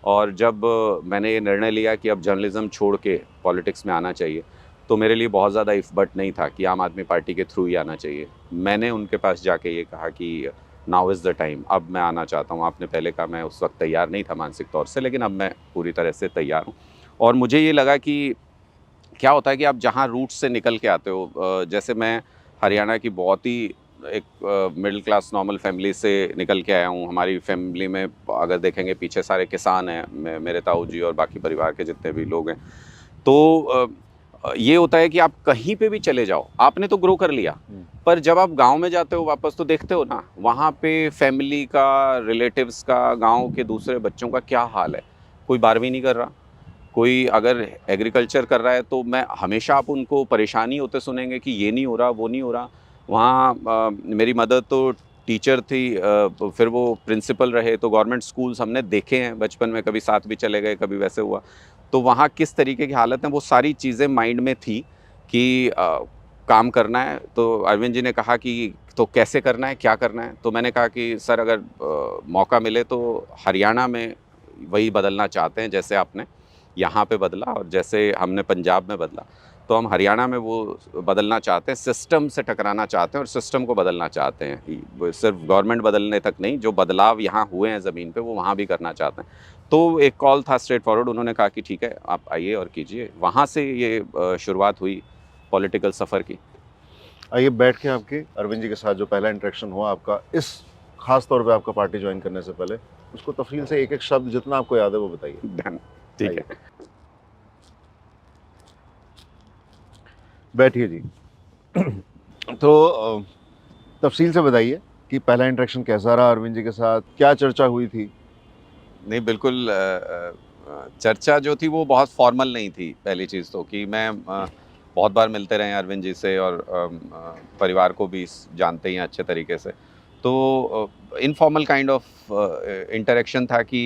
और जब मैंने ये निर्णय लिया कि अब जर्नलिज्म छोड़ के पॉलिटिक्स में आना चाहिए, तो मेरे लिए बहुत ज़्यादा इफ़ बट नहीं था कि आम आदमी पार्टी के थ्रू ही आना चाहिए। मैंने उनके पास जाके ये कहा कि नाउ इज़ द टाइम, अब मैं आना चाहता हूँ। आपने पहले कहा, मैं उस वक्त तैयार नहीं था मानसिक तौर से, लेकिन अब मैं पूरी तरह से तैयार हूँ। और मुझे ये लगा कि क्या होता है कि आप जहाँ रूट से निकल के आते हो, जैसे मैं हरियाणा की बहुत ही एक मिडिल क्लास नॉर्मल फैमिली से निकल के आया हूँ। हमारी फैमिली में अगर देखेंगे पीछे सारे किसान हैं, मेरे ताऊ जी और बाकी परिवार के जितने भी लोग हैं। तो ये होता है कि आप कहीं पे भी चले जाओ, आपने तो ग्रो कर लिया, पर जब आप गांव में जाते हो वापस, तो देखते हो ना वहाँ पे फैमिली का, रिलेटिव्स का, गांव के दूसरे बच्चों का क्या हाल है। कोई 12वीं नहीं कर रहा, कोई अगर एग्रीकल्चर कर रहा है तो मैं हमेशा आप उनको परेशानी होते सुनेंगे कि ये नहीं हो रहा, वो नहीं हो रहा। वहाँ मेरी मदर तो टीचर थी, फिर वो प्रिंसिपल रहे, तो गवर्नमेंट स्कूल्स हमने देखे हैं बचपन में, कभी साथ भी चले गए, कभी वैसे हुआ। तो वहाँ किस तरीके की हालत है, वो सारी चीज़ें माइंड में थी कि काम करना है। तो अरविंद जी ने कहा कि तो कैसे करना है, क्या करना है? तो मैंने कहा कि सर अगर मौका मिले तो हरियाणा में वही बदलना चाहते हैं जैसे आपने यहाँ पे बदला और जैसे हमने पंजाब में बदला, तो हम हरियाणा में वो बदलना चाहते हैं, सिस्टम से टकराना चाहते हैं और सिस्टम को बदलना चाहते हैं। वो सिर्फ गवर्नमेंट बदलने तक नहीं, जो बदलाव यहाँ हुए हैं ज़मीन पे वो वहाँ भी करना चाहते हैं। तो एक कॉल था स्ट्रेट फॉरवर्ड, उन्होंने कहा कि ठीक है आप आइए और कीजिए। वहाँ से ये शुरुआत हुई पॉलिटिकल सफ़र की। आइए बैठ के आपके अरविंद जी के साथ जो पहला इंटरेक्शन हुआ आपका, इस खास तौर पे आपका पार्टी ज्वाइन करने से पहले, उसको तफसील से एक एक शब्द जितना आपको याद है वो बताइए। डन, ठीक है। बैठिए जी। तो तफसील से बताइए कि पहला इंटरेक्शन कैसा रहा अरविंद जी के साथ, क्या चर्चा हुई थी? नहीं बिल्कुल, चर्चा जो थी वो बहुत फॉर्मल नहीं थी। पहली चीज़ तो कि मैं बहुत बार मिलते रहे हैं अरविंद जी से और परिवार को भी जानते ही हैं अच्छे तरीके से। तो इनफॉर्मल काइंड ऑफ इंटरेक्शन था कि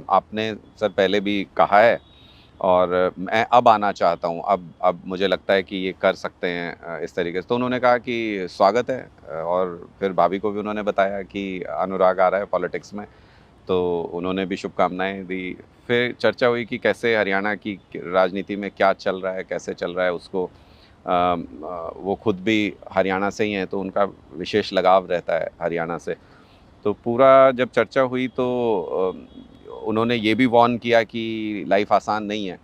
आपने सर पहले भी कहा है और मैं अब आना चाहता हूँ, अब मुझे लगता है कि ये कर सकते हैं इस तरीके से। तो उन्होंने कहा कि स्वागत है, और फिर भाभी को भी उन्होंने बताया कि अनुराग आ रहा है पॉलिटिक्स में, तो उन्होंने भी शुभकामनाएँ दी। फिर चर्चा हुई कि कैसे हरियाणा की राजनीति में क्या चल रहा है, कैसे चल रहा है उसको। वो खुद भी हरियाणा से ही हैं, तो उनका विशेष लगाव रहता है हरियाणा से। तो पूरा जब चर्चा हुई तो उन्होंने ये भी वार्न किया कि लाइफ आसान नहीं है,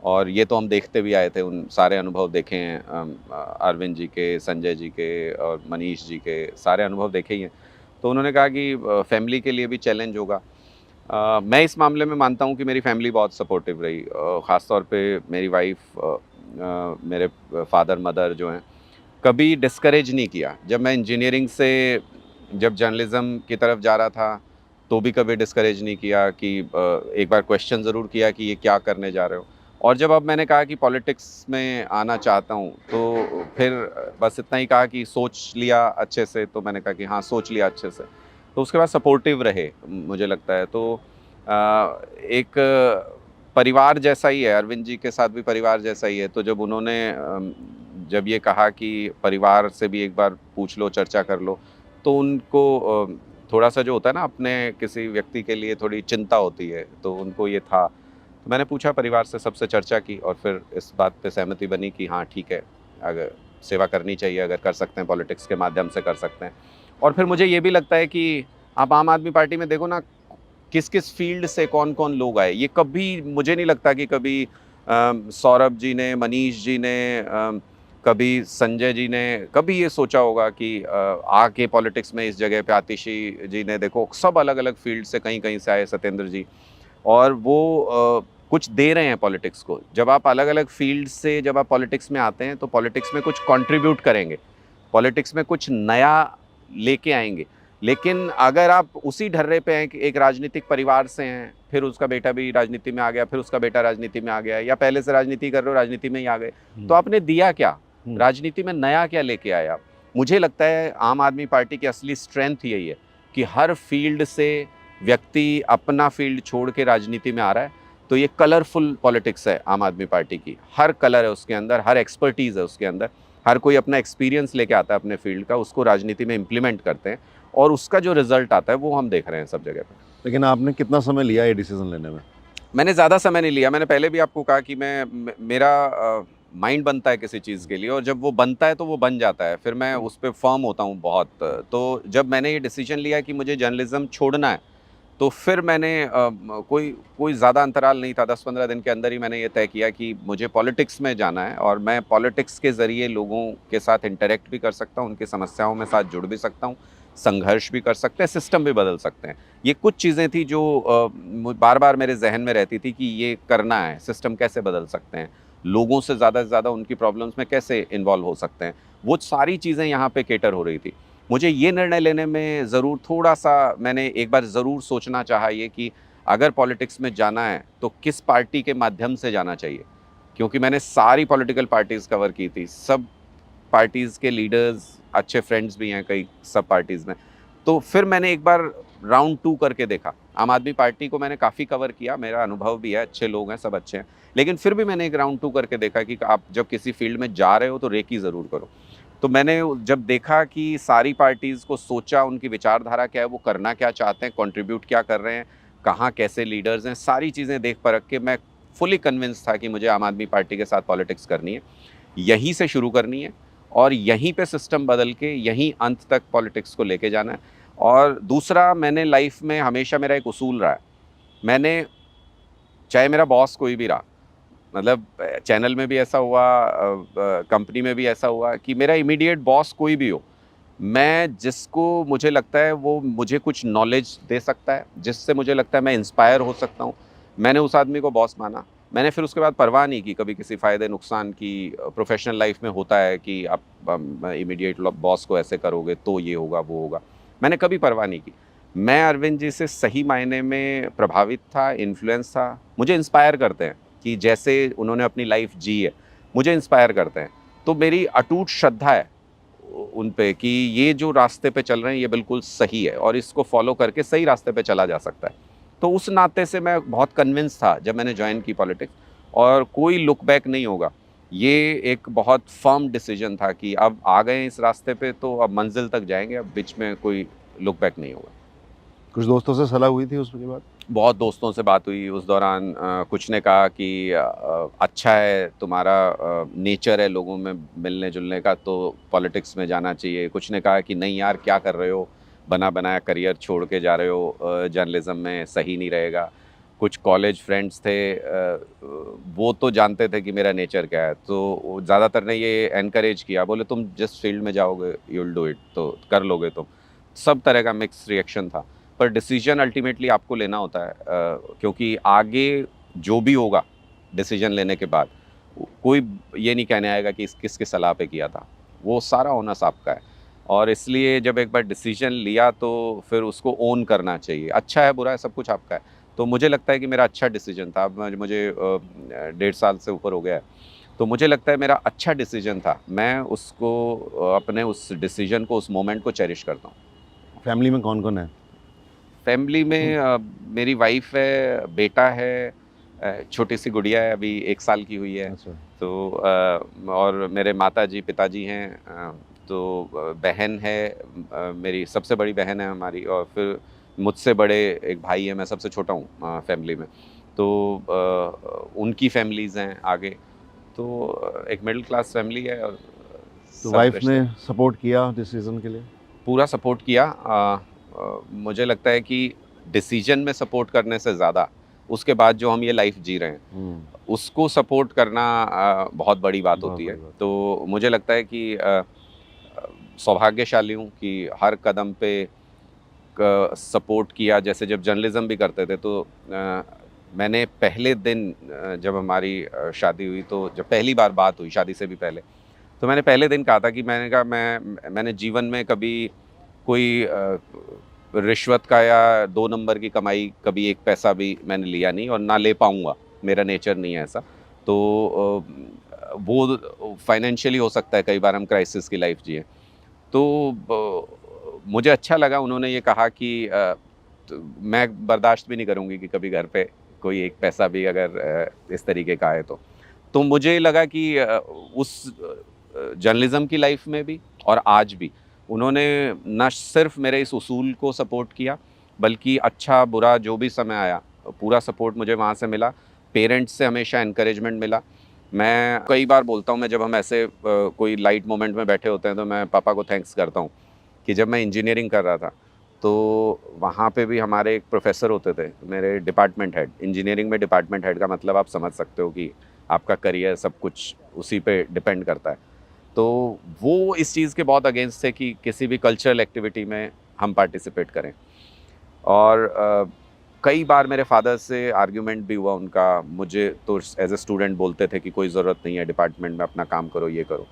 और ये तो हम देखते भी आए थे, उन सारे अनुभव देखे हैं अरविंद जी के, संजय जी के और मनीष जी के, सारे अनुभव देखे ही हैं। तो उन्होंने कहा कि फैमिली के लिए भी चैलेंज होगा। मैं इस मामले में मानता हूँ कि मेरी फैमिली बहुत सपोर्टिव रही, ख़ास तौर पे मेरी वाइफ, मेरे फादर मदर जो हैं, कभी डिस्करेज नहीं किया। जब मैं इंजीनियरिंग से जब जर्नलिज़्म की तरफ जा रहा था तो भी कभी डिस्करेज नहीं किया कि एक बार क्वेश्चन ज़रूर किया कि ये क्या करने जा रहे हो। और जब अब मैंने कहा कि पॉलिटिक्स में आना चाहता हूँ तो फिर बस इतना ही कहा कि सोच लिया अच्छे से, तो मैंने कहा कि हाँ सोच लिया अच्छे से। तो उसके बाद सपोर्टिव रहे मुझे लगता है। तो एक परिवार जैसा ही है, अरविंद जी के साथ भी परिवार जैसा ही है। तो जब उन्होंने जब ये कहा कि परिवार से भी एक बार पूछ लो, चर्चा कर लो, तो उनको थोड़ा-सा जो होता है ना, अपने किसी व्यक्ति के लिए थोड़ी चिंता होती है, तो उनको ये था। तो मैंने पूछा परिवार से, सबसे चर्चा की और फिर इस बात पे सहमति बनी कि हाँ ठीक है, अगर सेवा करनी चाहिए, अगर कर सकते हैं पॉलिटिक्स के माध्यम से कर सकते हैं। और फिर मुझे ये भी लगता है कि आप आम आदमी पार्टी में देखो ना, किस-किस फ़ील्ड से कौन-कौन लोग आए। ये कभी मुझे नहीं लगता कि कभी सौरभ जी ने, मनीष जी ने, कभी संजय जी ने कभी ये सोचा होगा कि आके पॉलिटिक्स में इस जगह पे, आतिशी जी ने देखो सब अलग-अलग फ़ील्ड से कहीं-कहीं से आए, सत्येंद्र जी, और वो कुछ दे रहे हैं पॉलिटिक्स को। जब आप अलग-अलग फ़ील्ड से जब आप पॉलिटिक्स में आते हैं तो पॉलिटिक्स में कुछ कंट्रीब्यूट करेंगे, पॉलिटिक्स में कुछ नया लेके आएँगे। लेकिन अगर आप उसी ढर्रे पे हैं कि एक राजनीतिक परिवार से हैं, फिर उसका बेटा भी राजनीति में आ गया, फिर उसका बेटा राजनीति में आ गया, या पहले से राजनीति कर रहे हो, राजनीति में ही आ गए, तो आपने दिया क्या? राजनीति में नया क्या लेके आए आप? मुझे लगता है आम आदमी पार्टी की असली स्ट्रेंथ यही है कि हर फ़ील्ड से व्यक्ति अपना फ़ील्ड छोड़ के राजनीति में आ रहा है। तो ये कलरफुल पॉलिटिक्स है आम आदमी पार्टी की। हर कलर है उसके अंदर, हर एक्सपर्टीज़ है उसके अंदर, हर कोई अपना एक्सपीरियंस लेके आता है अपने फ़ील्ड का, उसको राजनीति में इम्प्लीमेंट करते हैं, और उसका जो रिज़ल्ट आता है वो हम देख रहे हैं सब जगह पे। लेकिन आपने कितना समय लिया ये डिसीजन लेने में? मैंने ज़्यादा समय नहीं लिया। मैंने पहले भी आपको कहा कि मेरा माइंड बनता है किसी चीज़ के लिए, और जब वो बनता है तो वो बन जाता है, फिर मैं उस पे फ़र्म होता हूँ बहुत। तो जब मैंने ये डिसीजन लिया कि मुझे जर्नलिज़्म छोड़ना है, तो फिर मैंने कोई कोई ज़्यादा अंतराल नहीं था, 10-15 दिन के अंदर ही मैंने ये तय किया कि मुझे पॉलिटिक्स में जाना है, और मैं पॉलिटिक्स के ज़रिए लोगों के साथ इंटरैक्ट भी कर सकता हूँ, उनकी समस्याओं में साथ जुड़ भी सकता हूँ, संघर्ष भी कर सकते हैं, सिस्टम भी बदल सकते हैं। ये कुछ चीज़ें थी जो बार-बार मेरे ज़हन में रहती थी कि ये करना है, सिस्टम कैसे बदल सकते हैं, लोगों से ज़्यादा उनकी प्रॉब्लम्स में कैसे इन्वॉल्व हो सकते हैं। वो सारी चीज़ें यहाँ पे कैटर हो रही थी। मुझे ये निर्णय लेने में ज़रूर थोड़ा-सा मैंने एक बार ज़रूर सोचना चाहा ये कि अगर पॉलिटिक्स में जाना है तो किस पार्टी के माध्यम से जाना चाहिए, क्योंकि मैंने सारी पॉलिटिकल पार्टीज़ कवर की थी, सब पार्टीज़ के लीडर्स अच्छे फ्रेंड्स भी हैं कई सब पार्टीज़ में। तो फिर मैंने एक बार राउंड 2 करके देखा। आम आदमी पार्टी को मैंने काफ़ी कवर किया, मेरा अनुभव भी है, अच्छे लोग हैं, सब अच्छे हैं। लेकिन फिर भी मैंने एक राउंड 2 करके देखा कि आप जब किसी फील्ड में जा रहे हो तो रेकी ज़रूर करो। तो मैंने जब देखा कि सारी पार्टीज़ को सोचा, उनकी विचारधारा क्या है, वो करना क्या चाहते हैं, कंट्रीब्यूट क्या कर रहे हैं, कहाँ कैसे लीडर्स हैं, सारी चीज़ें देख परख के मैं फुली कन्विंस था कि मुझे आम आदमी पार्टी के साथ पॉलिटिक्स करनी है, यहीं से शुरू करनी है और यहीं पे सिस्टम बदल के यहीं अंत तक पॉलिटिक्स को लेके जाना है। और दूसरा, मैंने लाइफ में हमेशा मेरा एक उसूल रहा है, मैंने चाहे मेरा बॉस कोई भी रहा, मतलब चैनल में भी ऐसा हुआ, कंपनी में भी ऐसा हुआ कि मेरा इमीडिएट बॉस कोई भी हो, मैं जिसको मुझे लगता है वो मुझे कुछ नॉलेज दे सकता है, जिससे मुझे लगता है मैं इंस्पायर हो सकता हूँ, मैंने उस आदमी को बॉस माना। मैंने फिर उसके बाद परवाह नहीं की कभी किसी फ़ायदे नुकसान की। प्रोफेशनल लाइफ में होता है कि आप इमीडिएट बॉस को ऐसे करोगे तो ये होगा वो होगा, मैंने कभी परवाह नहीं की। मैं अरविंद जी से सही मायने में प्रभावित था, इन्फ्लुएंस था। मुझे इंस्पायर करते हैं कि जैसे उन्होंने अपनी लाइफ जी है, मुझे इंस्पायर करते हैं। तो मेरी अटूट श्रद्धा है उन पे कि ये जो रास्ते पे चल रहे हैं ये बिल्कुल सही है और इसको फॉलो करके सही रास्ते पे चला जा सकता है। तो उस नाते से मैं बहुत कन्विंस था जब मैंने ज्वाइन की पॉलिटिक्स, और कोई लुक बैक नहीं होगा। ये एक बहुत फर्म डिसीजन था कि अब आ गए इस रास्ते पे तो अब मंजिल तक जाएंगे, अब बीच में कोई लुक बैक नहीं होगा। कुछ दोस्तों से सलाह हुई थी उसके बाद? बहुत दोस्तों से बात हुई उस दौरान। कुछ ने कहा कि अच्छा है तुम्हारा नेचर है लोगों में मिलने जुलने का, तो पॉलिटिक्स में जाना चाहिए। कुछ ने कहा कि नहीं यार क्या कर रहे हो, बना बनाया करियर छोड़ के जा रहे हो जर्नलिज्म में, सही नहीं रहेगा। कुछ कॉलेज फ्रेंड्स थे, वो तो जानते थे कि मेरा नेचर क्या है, तो ज़्यादातर ने ये एनकरेज किया, बोले तुम जिस फील्ड में जाओगे यू विल डू इट, तो कर लोगे तुम। सब तरह का मिक्स रिएक्शन था, पर डिसीजन अल्टीमेटली आपको लेना होता है, क्योंकि आगे जो भी होगा डिसीजन लेने के बाद कोई ये नहीं कहने आएगा कि किसकी सलाह पे किया था, वो सारा ओनस आपका है। और इसलिए जब एक बार डिसीजन लिया तो फिर उसको ओन करना चाहिए, अच्छा है बुरा है सब कुछ आपका है। तो मुझे लगता है कि मेरा अच्छा डिसीजन था। अब मुझे 1.5 साल से ऊपर हो गया है, तो मुझे लगता है मेरा अच्छा डिसीजन था। मैं उसको अपने उस डिसीजन को, उस मोमेंट को चेरिश करता हूँ। फैमिली में कौन कौन है? फैमिली में मेरी वाइफ है, बेटा है, छोटी सी गुड़िया है, अभी 1 साल की हुई है। अच्छा। तो और मेरे माताजी पिताजी हैं, तो बहन है, मेरी सबसे बड़ी बहन है हमारी, और फिर मुझसे बड़े एक भाई है, मैं सबसे छोटा हूँ फैमिली में। तो उनकी फैमिलीज़ हैं आगे, तो एक मिडिल क्लास फैमिली है। और तो सब वाइफ रिश्ते ने सपोर्ट किया डिसीजन के लिए? पूरा सपोर्ट किया। मुझे लगता है कि डिसीजन में सपोर्ट करने से ज़्यादा उसके बाद जो हम ये लाइफ जी रहे हैं उसको सपोर्ट करना बहुत बड़ी बात बहुत होती है। बड़ी बात। तो मुझे लगता है कि सौभाग्यशाली हूँ कि हर कदम पे सपोर्ट किया। जैसे जब जर्नलिज्म भी करते थे तो मैंने पहले दिन जब हमारी शादी हुई, तो जब पहली बार बात हुई शादी से भी पहले, तो मैंने पहले दिन कहा था कि मैंने कहा मैंने जीवन में कभी कोई रिश्वत का या 2 नंबर की कमाई कभी 1 पैसा भी मैंने लिया नहीं और ना ले पाऊँगा, मेरा नेचर नहीं है ऐसा। तो वो फाइनेंशियली हो सकता है कई बार हम क्राइसिस की लाइफ जिए। तो मुझे अच्छा लगा उन्होंने ये कहा कि तो मैं बर्दाश्त भी नहीं करूँगी कि कभी घर पे कोई 1 पैसा भी अगर इस तरीके का आए तो। तो मुझे लगा कि उस जर्नलिज़्म की लाइफ में भी और आज भी उन्होंने ना सिर्फ़ मेरे इस उसूल को सपोर्ट किया, बल्कि अच्छा बुरा जो भी समय आया, पूरा सपोर्ट मुझे वहाँ से मिला। पेरेंट्स से हमेशा एनकरेजमेंट मिला। मैं कई बार बोलता हूँ, मैं जब हम ऐसे कोई लाइट मोमेंट में बैठे होते हैं तो मैं पापा को थैंक्स करता हूँ कि जब मैं इंजीनियरिंग कर रहा था तो वहाँ पे भी हमारे एक प्रोफ़ेसर होते थे, मेरे डिपार्टमेंट हेड। इंजीनियरिंग में डिपार्टमेंट हेड का मतलब आप समझ सकते हो कि आपका करियर सब कुछ उसी पे डिपेंड करता है। तो वो इस चीज़ के बहुत अगेंस्ट थे कि किसी भी कल्चरल एक्टिविटी में हम पार्टिसिपेट करें। और कई बार मेरे फादर से आर्ग्यूमेंट भी हुआ उनका। मुझे तो एज़ अ स्टूडेंट बोलते थे कि कोई ज़रूरत नहीं है डिपार्टमेंट में, अपना काम करो, ये करो।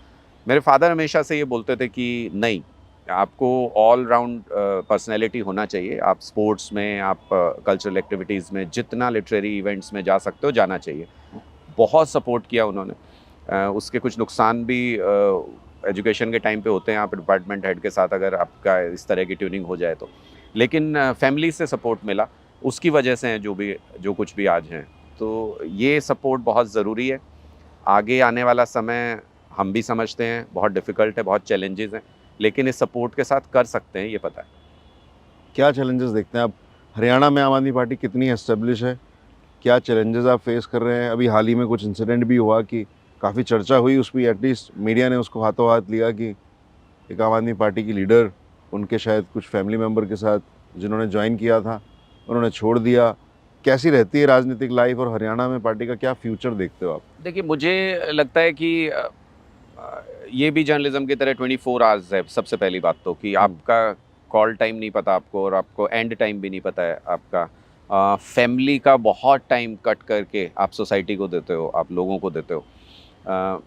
मेरे फादर हमेशा से ये बोलते थे कि नहीं, आपको ऑल राउंड पर्सनैलिटी होना चाहिए। आप स्पोर्ट्स में, आप कल्चरल एक्टिविटीज़ में, जितना लिटरेरी इवेंट्स में जा सकते हो जाना चाहिए। बहुत सपोर्ट किया उन्होंने। उसके कुछ नुकसान भी एजुकेशन के टाइम पे होते हैं, आप डिपार्टमेंट हेड के साथ अगर आपका इस तरह की ट्यूनिंग हो जाए तो। लेकिन फैमिली से सपोर्ट मिला, उसकी वजह से हैं जो कुछ भी आज हैं। तो ये सपोर्ट बहुत ज़रूरी है। आगे आने वाला समय हम भी समझते हैं बहुत डिफ़िकल्ट है, बहुत चैलेंजेस हैं, लेकिन इस सपोर्ट के साथ कर सकते हैं, ये पता है। क्या चैलेंजेस देखते हैं आप? हरियाणा में आम आदमी पार्टी कितनी एस्टेब्लिश है? क्या चैलेंजेस आप फेस कर रहे हैं? अभी हाल ही में कुछ इंसिडेंट भी हुआ कि काफ़ी चर्चा हुई, उस पर एटलीस्ट मीडिया ने उसको हाथों हाथ लिया कि एक आम आदमी पार्टी की लीडर, उनके शायद कुछ फैमिली मेम्बर के साथ जिन्होंने ज्वाइन किया था, उन्होंने छोड़ दिया। कैसी रहती है राजनीतिक लाइफ, और हरियाणा में पार्टी का क्या फ्यूचर देखते हो आप? देखिए, मुझे लगता है कि ये भी जर्नलिज्म की तरह 24 आवर्स है। सबसे पहली बात तो कि आपका कॉल टाइम नहीं पता आपको, और आपको एंड टाइम भी नहीं पता है आपका। फैमिली का बहुत टाइम कट करके आप सोसाइटी को देते हो, आप लोगों को देते हो। अ,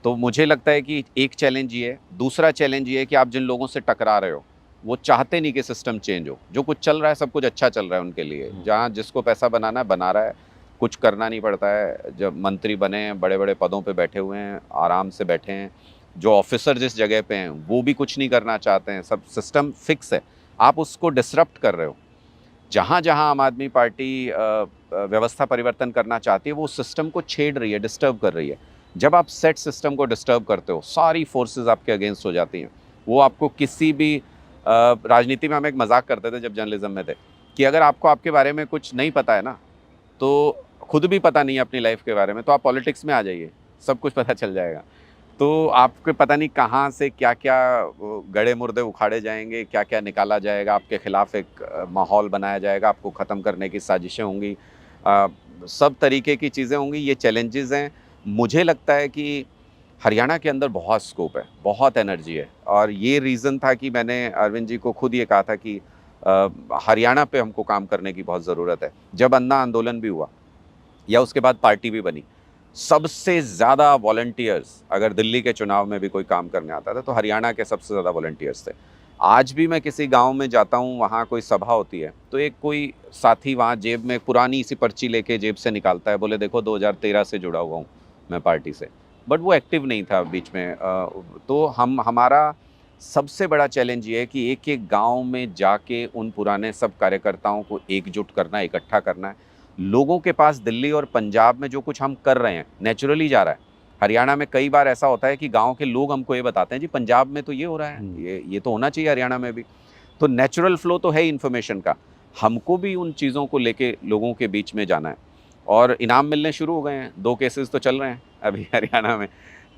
तो मुझे लगता है कि एक चैलेंज ये है। दूसरा चैलेंज ये है कि आप जिन लोगों से टकरा रहे हो, वो चाहते नहीं कि सिस्टम चेंज हो। जो कुछ चल रहा है, सब कुछ अच्छा चल रहा है उनके लिए। जहाँ जिसको पैसा बनाना है, बना रहा है, कुछ करना नहीं पड़ता है। जब मंत्री बने हैं, बड़े-बड़े पदों पे बैठे हुए हैं, आराम से बैठे हैं। जो ऑफ़िसर जिस जगह पे हैं, वो भी कुछ नहीं करना चाहते हैं, सब सिस्टम फ़िक्स है। आप उसको डिसरप्ट कर रहे हो। जहाँ-जहाँ आम आदमी पार्टी व्यवस्था परिवर्तन करना चाहती है, वो सिस्टम को छेड़ रही है, डिस्टर्ब कर रही है। जब आप सेट सिस्टम को डिस्टर्ब करते हो, सारी फोर्सेस आपके अगेंस्ट हो जाती हैं। वो आपको किसी भी राजनीति में हम एक मज़ाक करते थे जब जर्नलिज़्म में थे, कि अगर आपको आपके बारे में कुछ नहीं पता है ना, तो खुद भी पता नहीं है अपनी लाइफ़ के बारे में, तो आप पॉलिटिक्स में आ जाइए, सब कुछ पता चल जाएगा। तो आपको पता नहीं कहाँ से क्या-क्या गड़े-मुर्दे उखाड़े जाएँगे, क्या-क्या निकाला जाएगा, आपके खिलाफ एक माहौल बनाया जाएगा, आपको ख़त्म करने की साजिशें होंगी। अ, सब तरीके की चीज़ें होंगी, ये चैलेंजेज़ हैं। मुझे लगता है कि हरियाणा के अंदर बहुत स्कोप है, बहुत एनर्जी है, और ये रीज़न था कि मैंने अरविंद जी को खुद ये कहा था कि हरियाणा पे हमको काम करने की बहुत ज़रूरत है। जब अन्ना आंदोलन भी हुआ, या उसके बाद पार्टी भी बनी, सबसे ज़्यादा वॉलंटियर्स अगर दिल्ली के चुनाव में भी कोई काम करने आता था, तो हरियाणा के सबसे ज़्यादा वॉलंटियर्स थे। आज भी मैं किसी गाँव में जाता हूँ, वहाँ कोई सभा होती है, तो एक कोई साथी वहाँ जेब में एक पुरानी सी पर्ची लेके जेब से निकालता है, बोले देखो 2013 से जुड़ा हुआ हूँ मैं पार्टी से। बट वो एक्टिव नहीं था बीच में। तो हमारा सबसे बड़ा चैलेंज ये है कि एक-एक गाँव में जाके उन पुराने सब कार्यकर्ताओं को एकजुट करना, इकट्ठा करना है। लोगों के पास दिल्ली और पंजाब में जो कुछ हम कर रहे हैं, नेचुरली जा रहा है। हरियाणा में कई बार ऐसा होता है कि गाँव के लोग हमको ये बताते हैं, जी पंजाब में तो ये हो रहा है, ये तो होना चाहिए हरियाणा में भी। तो नेचुरल फ्लो तो है ही इन्फॉर्मेशन का। हमको भी उन चीज़ों को लेके लोगों के बीच में जाना है, और इनाम मिलने शुरू हो गए हैं। 2 केसेज़ तो चल रहे हैं अभी हरियाणा में।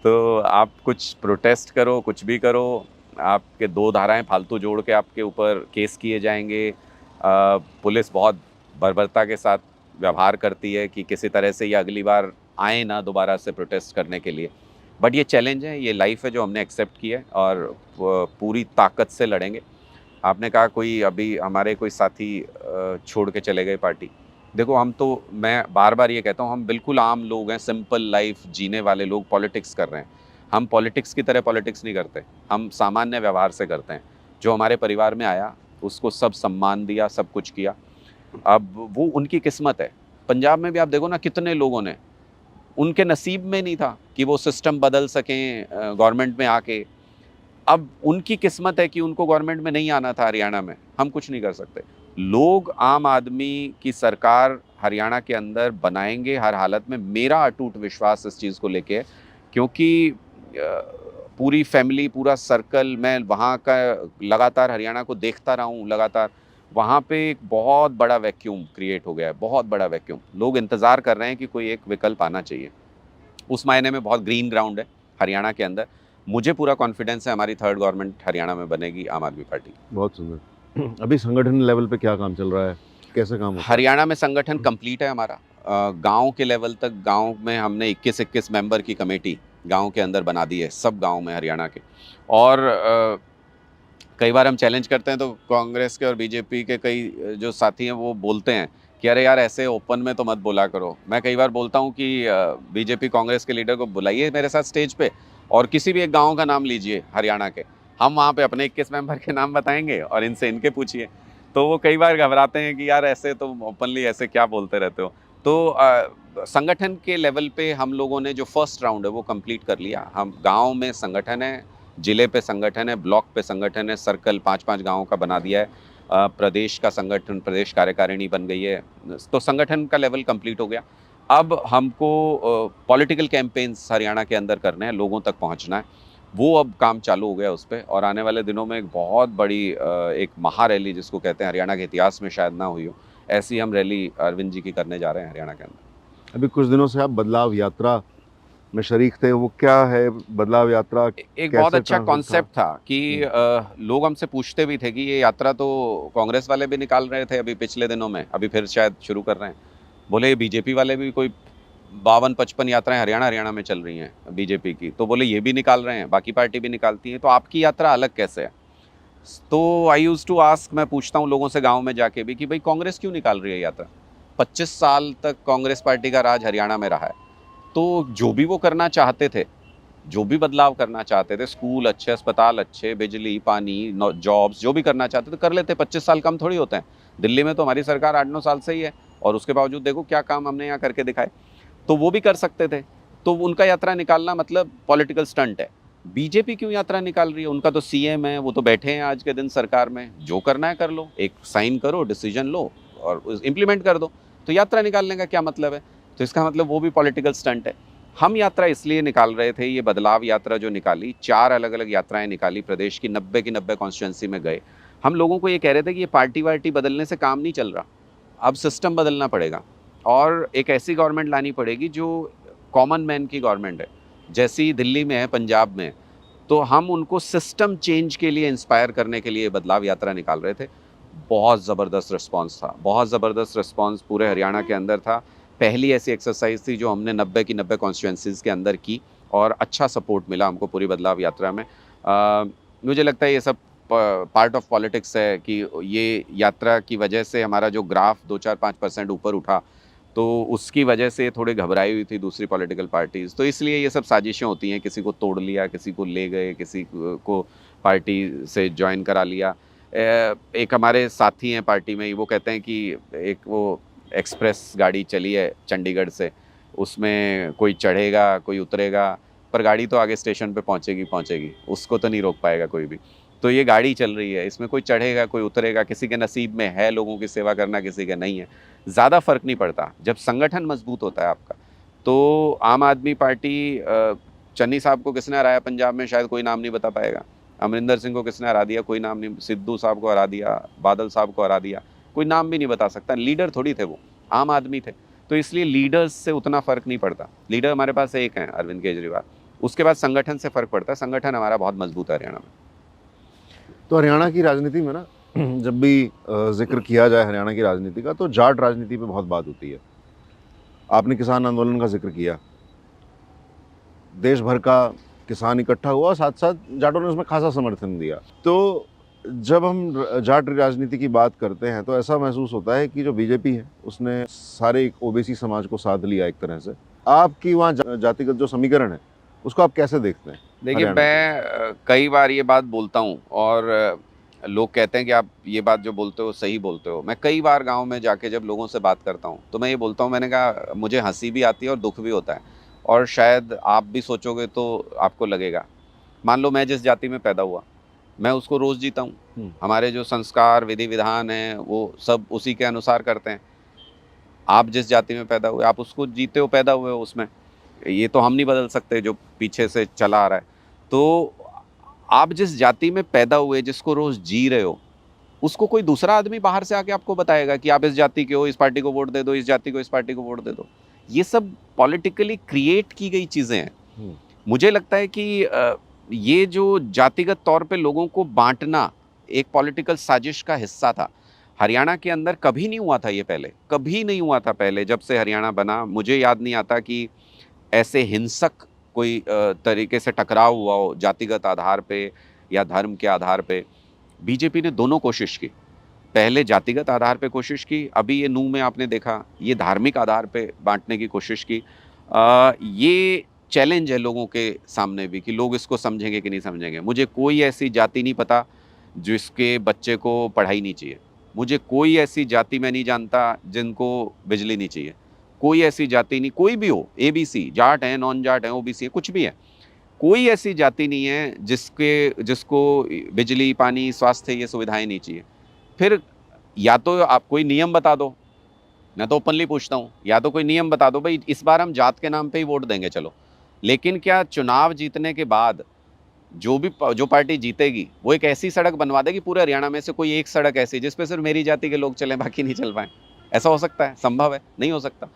तो आप कुछ प्रोटेस्ट करो, कुछ भी करो, आपके 2 धाराएँ फालतू जोड़ के आपके ऊपर केस किए जाएँगे। पुलिस बहुत बर्बरता के साथ व्यवहार करती है कि किसी तरह से ये अगली बार आए ना दोबारा से प्रोटेस्ट करने के लिए। बट ये चैलेंज है, ये लाइफ़ है जो हमने एक्सेप्ट की है, और पूरी ताकत से लड़ेंगे। आपने कहा कोई अभी हमारे कोई साथी छोड़ के चले गए पार्टी। देखो, हम तो, मैं बार-बार ये कहता हूँ, हम बिल्कुल आम लोग हैं, सिंपल लाइफ़ जीने वाले लोग पॉलिटिक्स कर रहे हैं। हम पॉलिटिक्स की तरह पॉलिटिक्स नहीं करते, हम सामान्य व्यवहार से करते हैं। जो हमारे परिवार में आया, उसको सब सम्मान दिया, सब कुछ किया। अब वो उनकी किस्मत है। पंजाब में भी आप देखो ना, कितने लोगों ने, उनके नसीब में नहीं था कि वो सिस्टम बदल सकें गवर्नमेंट में आके। अब उनकी किस्मत है कि उनको गवर्नमेंट में नहीं आना था हरियाणा में, हम कुछ नहीं कर सकते। लोग आम आदमी की सरकार हरियाणा के अंदर बनाएँगे हर हालत में, मेरा अटूट विश्वास इस चीज़ को लेके है, क्योंकि पूरी फैमिली, पूरा सर्कल, मैं वहाँ का लगातार हरियाणा को देखता रहा हूँ लगातार। वहाँ पे एक बहुत बड़ा वैक्यूम क्रिएट हो गया है, बहुत बड़ा वैक्यूम। लोग इंतज़ार कर रहे हैं कि कोई एक विकल्प आना चाहिए। उस मायने में बहुत ग्रीन ग्राउंड है हरियाणा के अंदर। मुझे पूरा कॉन्फिडेंस है हमारी थर्ड गवर्नमेंट हरियाणा में बनेगी, आम आदमी पार्टी। बहुत सुंदर। अभी संगठन लेवल पे क्या काम चल रहा है? कैसे काम होता है? हरियाणा में संगठन कंप्लीट है हमारा। गाँव के लेवल तक, गाँव में हमने 21-21 मेंबर की कमेटी गाँव के अंदर बना दी है, सब गाँव में हरियाणा के। और कई बार हम चैलेंज करते हैं, तो कांग्रेस के और बीजेपी के कई जो साथी हैं, वो बोलते हैं कि अरे यार, ऐसे ओपन में तो मत बोला करो। मैं कई बार बोलता हूँ कि बीजेपी कांग्रेस के लीडर को बुलाइए मेरे साथ स्टेज पे, और किसी भी एक गाँव का नाम लीजिए हरियाणा के। हम वहाँ पे अपने 21 मेंबर के नाम बताएंगे और इनसे इनके पूछिए। तो वो कई बार घबराते हैं कि यार ऐसे तो ओपनली ऐसे क्या बोलते रहते हो। तो संगठन के लेवल पे हम लोगों ने जो फर्स्ट राउंड है वो कंप्लीट कर लिया। हम गांव में संगठन है, जिले पे संगठन है, ब्लॉक पे संगठन है, सर्कल 5-5 गांवों का बना दिया है। प्रदेश का संगठन, प्रदेश कार्यकारिणी बन गई है। तो संगठन का लेवल कंप्लीट हो गया। अब हमको पॉलिटिकल कैंपेन्स हरियाणा के अंदर करने हैं, लोगों तक पहुंचना है। वो अब काम चालू हो गया उस पे, और आने वाले दिनों में एक बहुत बड़ी एक महारैली जिसको कहते हैं, हरियाणा के इतिहास में शायद ना हुई हो, ऐसी हम रैली अरविंद जी की करने जा रहे हैं हरियाणा के अंदर। अभी कुछ दिनों से आप बदलाव यात्रा में शरीक थे, वो क्या है बदलाव यात्रा? एक बहुत कैसे अच्छा ट्रांसफर था? कॉन्सेप्ट था कि लोग हमसे पूछते भी थे कि ये यात्रा तो कांग्रेस वाले भी निकाल रहे थे अभी पिछले दिनों में, अभी फिर शायद शुरू कर रहे हैं। बोले ये बीजेपी वाले भी कोई 52-55 यात्राएं हरियाणा में चल रही हैं बीजेपी की, तो बोले ये भी निकाल रहे हैं, बाकी पार्टी भी निकालती है, तो आपकी यात्रा अलग कैसे है? तो आई यूज टू आस्क, मैं पूछता हूँ लोगों से गांव में जाके भी कि भाई कांग्रेस क्यों निकाल रही है यात्रा? 25 साल तक कांग्रेस पार्टी का राज हरियाणा में रहा है, तो जो भी वो करना चाहते थे, जो भी बदलाव करना चाहते थे, स्कूल अच्छे, अस्पताल अच्छे, बिजली, पानी, जॉब्स, जो भी करना चाहते थे कर लेते। 25 साल कम थोड़ी होते हैं। दिल्ली में तो हमारी सरकार 8-9 साल से ही है, और उसके बावजूद देखो क्या काम हमने यहाँ करके दिखाए। तो वो भी कर सकते थे। तो उनका यात्रा निकालना मतलब पॉलिटिकल स्टंट है। बीजेपी क्यों यात्रा निकाल रही है? उनका तो सीएम है, वो तो बैठे हैं आज के दिन सरकार में, जो करना है कर लो, एक साइन करो, डिसीजन लो और इम्प्लीमेंट कर दो। तो यात्रा निकालने का क्या मतलब है? तो इसका मतलब वो भी पॉलिटिकल स्टंट है। हम यात्रा इसलिए निकाल रहे थे, ये बदलाव यात्रा जो निकाली, 4 अलग-अलग यात्राएं निकाली, प्रदेश की 90 कॉन्स्टिट्यूंसी में गए। हम लोगों को ये कह रहे थे कि ये पार्टी वार्टी बदलने से काम नहीं चल रहा, अब सिस्टम बदलना पड़ेगा और एक ऐसी गवर्नमेंट लानी पड़ेगी जो कॉमन मैन की गवर्नमेंट है, जैसी दिल्ली में है, पंजाब में। तो हम उनको सिस्टम चेंज के लिए इंस्पायर करने के लिए बदलाव यात्रा निकाल रहे थे। बहुत ज़बरदस्त रिस्पॉन्स था, बहुत ज़बरदस्त रिस्पॉन्स पूरे हरियाणा के अंदर था। पहली ऐसी एक्सरसाइज थी जो हमने 90 की 90 कॉन्स्टिट्यूंसीज़ के अंदर की, और अच्छा सपोर्ट मिला हमको पूरी बदलाव यात्रा में। मुझे लगता है ये सब पार्ट ऑफ पॉलिटिक्स है कि ये यात्रा की वजह से हमारा जो ग्राफ 2-4-5% ऊपर उठा, तो उसकी वजह से थोड़ी घबराई हुई थी दूसरी पॉलिटिकल पार्टीज़। तो इसलिए ये सब साजिशें होती हैं, किसी को तोड़ लिया, किसी को ले गए, किसी को पार्टी से जॉइन करा लिया। एक हमारे साथी हैं पार्टी में, वो कहते हैं कि एक वो एक्सप्रेस गाड़ी चली है चंडीगढ़ से, उसमें कोई चढ़ेगा, कोई उतरेगा, पर गाड़ी तो आगे स्टेशन पे पहुंचेगी, उसको तो नहीं रोक पाएगा कोई भी। तो ये गाड़ी चल रही है, इसमें कोई चढ़ेगा, कोई उतरेगा, किसी के नसीब में है लोगों की सेवा करना, किसी के नहीं है। ज़्यादा फर्क नहीं पड़ता जब संगठन मजबूत होता है आपका। तो आम आदमी पार्टी, चन्नी साहब को किसने हराया पंजाब में, शायद कोई नाम नहीं बता पाएगा। अमरिंदर सिंह को किसने हरा दिया, कोई नाम नहीं। सिद्धू साहब को हरा दिया, बादल साहब को हरा दिया, कोई नाम भी नहीं बता सकता। लीडर थोड़ी थे वो, आम आदमी थे। तो इसलिए लीडर्स से उतना फ़र्क नहीं पड़ता। लीडर हमारे पास एक हैं, अरविंद केजरीवाल। उसके बाद संगठन से फ़र्क पड़ता है। संगठन हमारा बहुत मजबूत है हरियाणा में। तो हरियाणा की राजनीति में ना, जब भी जिक्र किया जाए हरियाणा की राजनीति का, तो जाट राजनीति पे बहुत बात होती है। आपने किसान आंदोलन का जिक्र किया, देश भर का किसान इकट्ठा हुआ, साथ साथ जाटों ने उसमें खासा समर्थन दिया। तो जब हम जाट राजनीति की बात करते हैं तो ऐसा महसूस होता है कि जो बीजेपी है उसने सारे ओबीसी समाज को साथ लिया एक तरह से। आपकी वहाँ जातिगत जो समीकरण है उसको आप कैसे देखते हैं? देखिए, हरियाणा मैं कई बार ये बात बोलता हूँ, और लोग कहते हैं कि आप ये बात जो बोलते हो सही बोलते हो। मैं कई बार गांव में जाके जब लोगों से बात करता हूँ तो मैं ये बोलता हूँ, मैंने कहा मुझे हंसी भी आती है और दुख भी होता है, और शायद आप भी सोचोगे तो आपको लगेगा। मान लो मैं जिस जाति में पैदा हुआ, मैं उसको रोज़ जीता हूँ। हमारे जो संस्कार, विधि विधान हैं, वो सब उसी के अनुसार करते हैं। आप जिस जाति में पैदा हुए, आप उसको जीते हो, पैदा हुए हो उसमें। ये तो हम नहीं बदल सकते जो पीछे से चला आ रहा है। तो आप जिस जाति में पैदा हुए, जिसको रोज़ जी रहे हो, उसको कोई दूसरा आदमी बाहर से आके आपको बताएगा कि आप इस जाति के हो, इस पार्टी को वोट दे दो, इस जाति को, इस पार्टी को वोट दे दो। ये सब पॉलिटिकली क्रिएट की गई चीज़ें हैं। मुझे लगता है कि ये जो जातिगत तौर पे लोगों को बांटना एक पॉलिटिकल साजिश का हिस्सा था। हरियाणा के अंदर कभी नहीं हुआ था ये पहले, कभी नहीं हुआ था पहले। जब से हरियाणा बना, मुझे याद नहीं आता कि ऐसे हिंसक कोई तरीके से टकराव हुआ हो जातिगत आधार पे या धर्म के आधार पे। बीजेपी ने दोनों कोशिश की, पहले जातिगत आधार पे कोशिश की, अभी ये नूह में आपने देखा, ये धार्मिक आधार पे बांटने की कोशिश की। ये चैलेंज है लोगों के सामने भी कि लोग इसको समझेंगे कि नहीं समझेंगे। मुझे कोई ऐसी जाति नहीं पता जिसके बच्चे को पढ़ाई नहीं चाहिए। मुझे कोई ऐसी जाति मैं नहीं जानता जिनको बिजली नहीं चाहिए। कोई ऐसी जाति नहीं, कोई भी हो, एबीसी, जाट है, नॉन जाट है, ओबीसी है, कुछ भी है। कोई ऐसी जाति नहीं है जिसको बिजली, पानी, स्वास्थ्य ये सुविधाएं नहीं चाहिए। फिर या तो आप कोई नियम बता दो, मैं तो ओपनली पूछता हूँ, या तो कोई नियम बता दो भाई इस बार हम जात के नाम पे ही वोट देंगे चलो। लेकिन क्या चुनाव जीतने के बाद जो पार्टी जीतेगी वो एक ऐसी सड़क बनवा देगी पूरे हरियाणा में से, कोई एक सड़क ऐसी जिस पे सिर्फ मेरी जाति के लोग चलें, बाकी नहीं चल पाए? ऐसा हो सकता है? संभव है? नहीं हो सकता।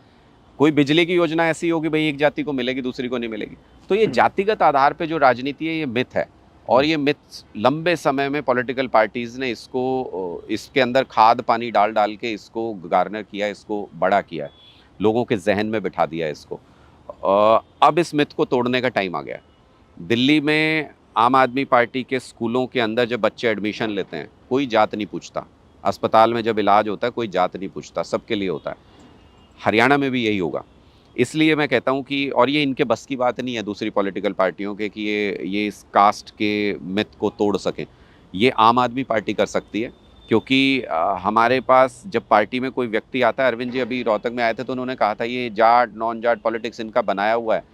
कोई बिजली की योजना ऐसी होगी भाई एक जाति को मिलेगी, दूसरी को नहीं मिलेगी। तो ये जातिगत आधार पे जो राजनीति है ये मिथ है, और ये मिथ लंबे समय में पॉलिटिकल पार्टीज ने इसके अंदर खाद पानी डाल डाल के इसको गार्नर किया, इसको बड़ा किया है, लोगों के जहन में बिठा दिया है इसको। अब इस मिथ को तोड़ने का टाइम आ गया है। दिल्ली में आम आदमी पार्टी के स्कूलों के अंदर जब बच्चे एडमिशन लेते हैं कोई जात नहीं पूछता। अस्पताल में जब इलाज होता है कोई जात नहीं पूछता, सबके लिए होता है। हरियाणा में भी यही होगा। इसलिए मैं कहता हूँ कि, और ये इनके बस की बात नहीं है दूसरी पॉलिटिकल पार्टियों के कि ये इस कास्ट के मिथ को तोड़ सकें। ये आम आदमी पार्टी कर सकती है, क्योंकि हमारे पास जब पार्टी में कोई व्यक्ति आता है, अरविंद जी अभी रोहतक में आए थे तो उन्होंने कहा था ये जाट नॉन जाट पॉलिटिक्स इनका बनाया हुआ है।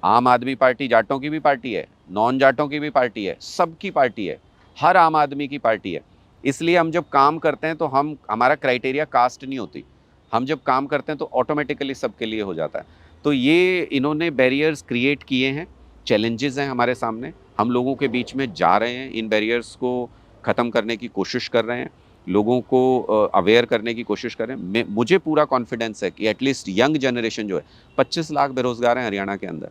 आम आदमी पार्टी जाटों की भी पार्टी है, नॉन जाटों की भी पार्टी है, सबकी पार्टी है, हर आम आदमी की पार्टी है। इसलिए हम जब काम करते हैं तो हमारा क्राइटेरिया कास्ट नहीं होती। हम जब काम करते हैं तो ऑटोमेटिकली सबके लिए हो जाता है। तो ये इन्होंने बैरियर्स क्रिएट किए हैं, चैलेंजेस हैं हमारे सामने, हम लोगों के बीच में जा रहे हैं, इन बैरियर्स को ख़त्म करने की कोशिश कर रहे हैं, लोगों को अवेयर करने की कोशिश कर रहे हैं। मुझे पूरा कॉन्फिडेंस है कि एटलीस्ट यंग जनरेशन जो है, 25 लाख बेरोज़गार हैं हरियाणा के अंदर।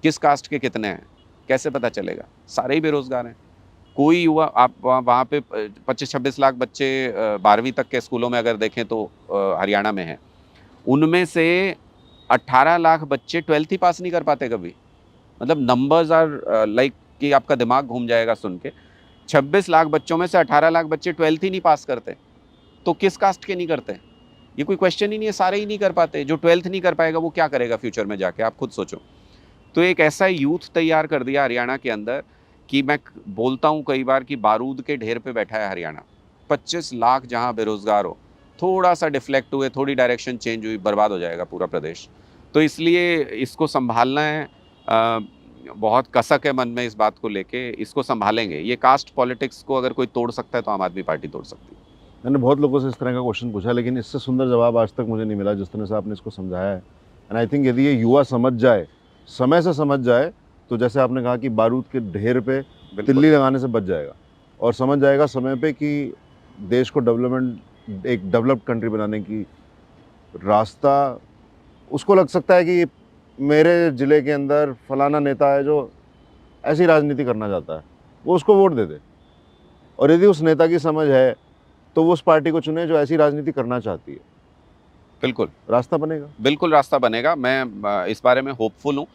किस कास्ट के कितने हैं कैसे पता चलेगा? सारे ही बेरोज़गार हैं। कोई युवा, आप वहाँ पे 25-26 लाख बच्चे 12वीं तक के स्कूलों में अगर देखें तो हरियाणा में हैं, उनमें से 18 लाख बच्चे 12th ही पास नहीं कर पाते कभी। मतलब नंबर्स आर लाइक कि आपका दिमाग घूम जाएगा सुन के। 26 लाख बच्चों में से 18 लाख बच्चे 12th ही नहीं पास करते, तो किस कास्ट के नहीं करते? ये कोई क्वेश्चन ही नहीं है, सारे ही नहीं कर पाते। जो 12th नहीं कर पाएगा वो क्या करेगा फ्यूचर में जाके, आप खुद सोचो। तो एक ऐसा यूथ तैयार कर दिया हरियाणा के अंदर कि मैं बोलता हूँ कई बार कि बारूद के ढेर पे बैठा है हरियाणा। 25 लाख जहाँ बेरोज़गार हो, थोड़ा सा डिफ्लेक्ट हुए, थोड़ी डायरेक्शन चेंज हुई, बर्बाद हो जाएगा पूरा प्रदेश। तो इसलिए इसको संभालना है, बहुत कसक है मन में इस बात को लेके, इसको संभालेंगे। ये कास्ट पॉलिटिक्स को अगर कोई तोड़ सकता है तो आम आदमी पार्टी तोड़ सकती है। मैंने बहुत लोगों से इस तरह का क्वेश्चन पूछा, लेकिन इससे सुंदर जवाब आज तक मुझे नहीं मिला जिस तरह से आपने इसको समझाया है। एंड आई थिंक यदि ये युवा समझ जाए, समय से समझ जाए, तो जैसे आपने कहा कि बारूद के ढेर पे तिल्ली लगाने से बच जाएगा, और समझ जाएगा समय पे कि देश को डेवलपमेंट, एक डेवलप्ड कंट्री बनाने की रास्ता उसको लग सकता है कि मेरे ज़िले के अंदर फलाना नेता है जो ऐसी राजनीति करना चाहता है, वो उसको वोट दे दे। और यदि उस नेता की समझ है तो वो उस पार्टी को चुने जो ऐसी राजनीति करना चाहती है। बिल्कुल रास्ता बनेगा, बिल्कुल रास्ता बनेगा। मैं इस बारे में होपफुल हूँ।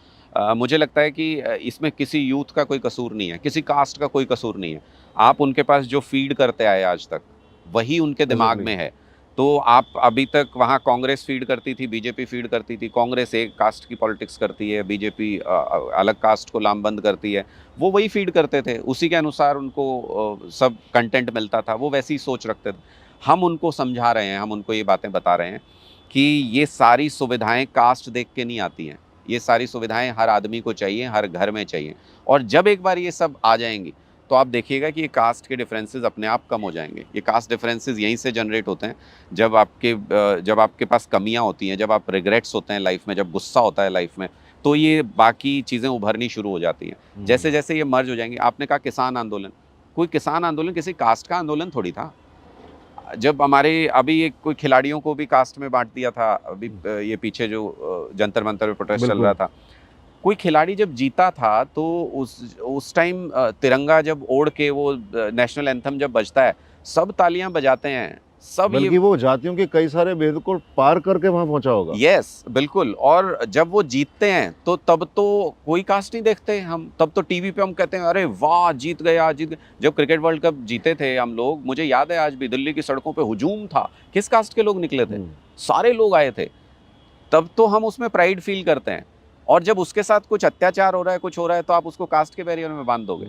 मुझे लगता है कि इसमें किसी यूथ का कोई कसूर नहीं है, किसी कास्ट का कोई कसूर नहीं है। आप उनके पास जो फीड करते आए आज तक वही उनके दिमाग में है। तो आप अभी तक वहाँ कांग्रेस फीड करती थी, बीजेपी फीड करती थी। कांग्रेस एक कास्ट की पॉलिटिक्स करती है, बीजेपी अलग कास्ट को लामबंद करती है। वो वही फीड करते थे, उसी के अनुसार उनको सब कंटेंट मिलता था, वो वैसी सोच रखते थे। हम उनको समझा रहे हैं, हम उनको ये बातें बता रहे हैं कि ये सारी सुविधाएं कास्ट देख के नहीं आती हैं। ये सारी सुविधाएं हर आदमी को चाहिए, हर घर में चाहिए। और जब एक बार ये सब आ जाएंगी तो आप देखिएगा कि ये कास्ट के डिफरेंसेस अपने आप कम हो जाएंगे। ये कास्ट डिफरेंसेस यहीं से जनरेट होते हैं, जब आपके पास कमियां होती हैं, जब आप रिग्रेट्स होते हैं लाइफ में, जब गुस्सा होता है लाइफ में, तो ये बाकी चीज़ें उभरनी शुरू हो जाती हैं। जैसे जैसे ये मर्ज हो जाएंगी। आपने कहा किसान आंदोलन, कोई किसान आंदोलन किसी कास्ट का आंदोलन थोड़ी था। जब हमारे अभी एक कोई खिलाड़ियों को भी कास्ट में बांट दिया था, अभी ये पीछे जो जंतर मंतर में प्रोटेस्ट चल रहा था, कोई खिलाड़ी जब जीता था तो उस टाइम तिरंगा जब ओढ़ के वो नेशनल एंथम जब बजता है, सब तालियां बजाते हैं, सब। बल्कि वो जातियों के कई सारे भेद को पार करके वहां पहुंचा होगा। यस बिल्कुल। और जब वो जीतते हैं तो तब तो कोई कास्ट नहीं देखते हम, तब तो टीवी पे हम कहते हैं अरे वाह जीत गए, आज जीत गए। जब क्रिकेट वर्ल्ड कप जीते थे हम लोग, मुझे याद है आज भी, दिल्ली की सड़कों पे हुजूम था। किस कास्ट के लोग निकले थे? सारे लोग आए थे। तब तो हम उसमें प्राइड फील करते हैं। और जब उसके साथ कुछ अत्याचार हो रहा है, कुछ हो रहा है, तो आप उसको कास्ट के बैरियर में बांध दोगे।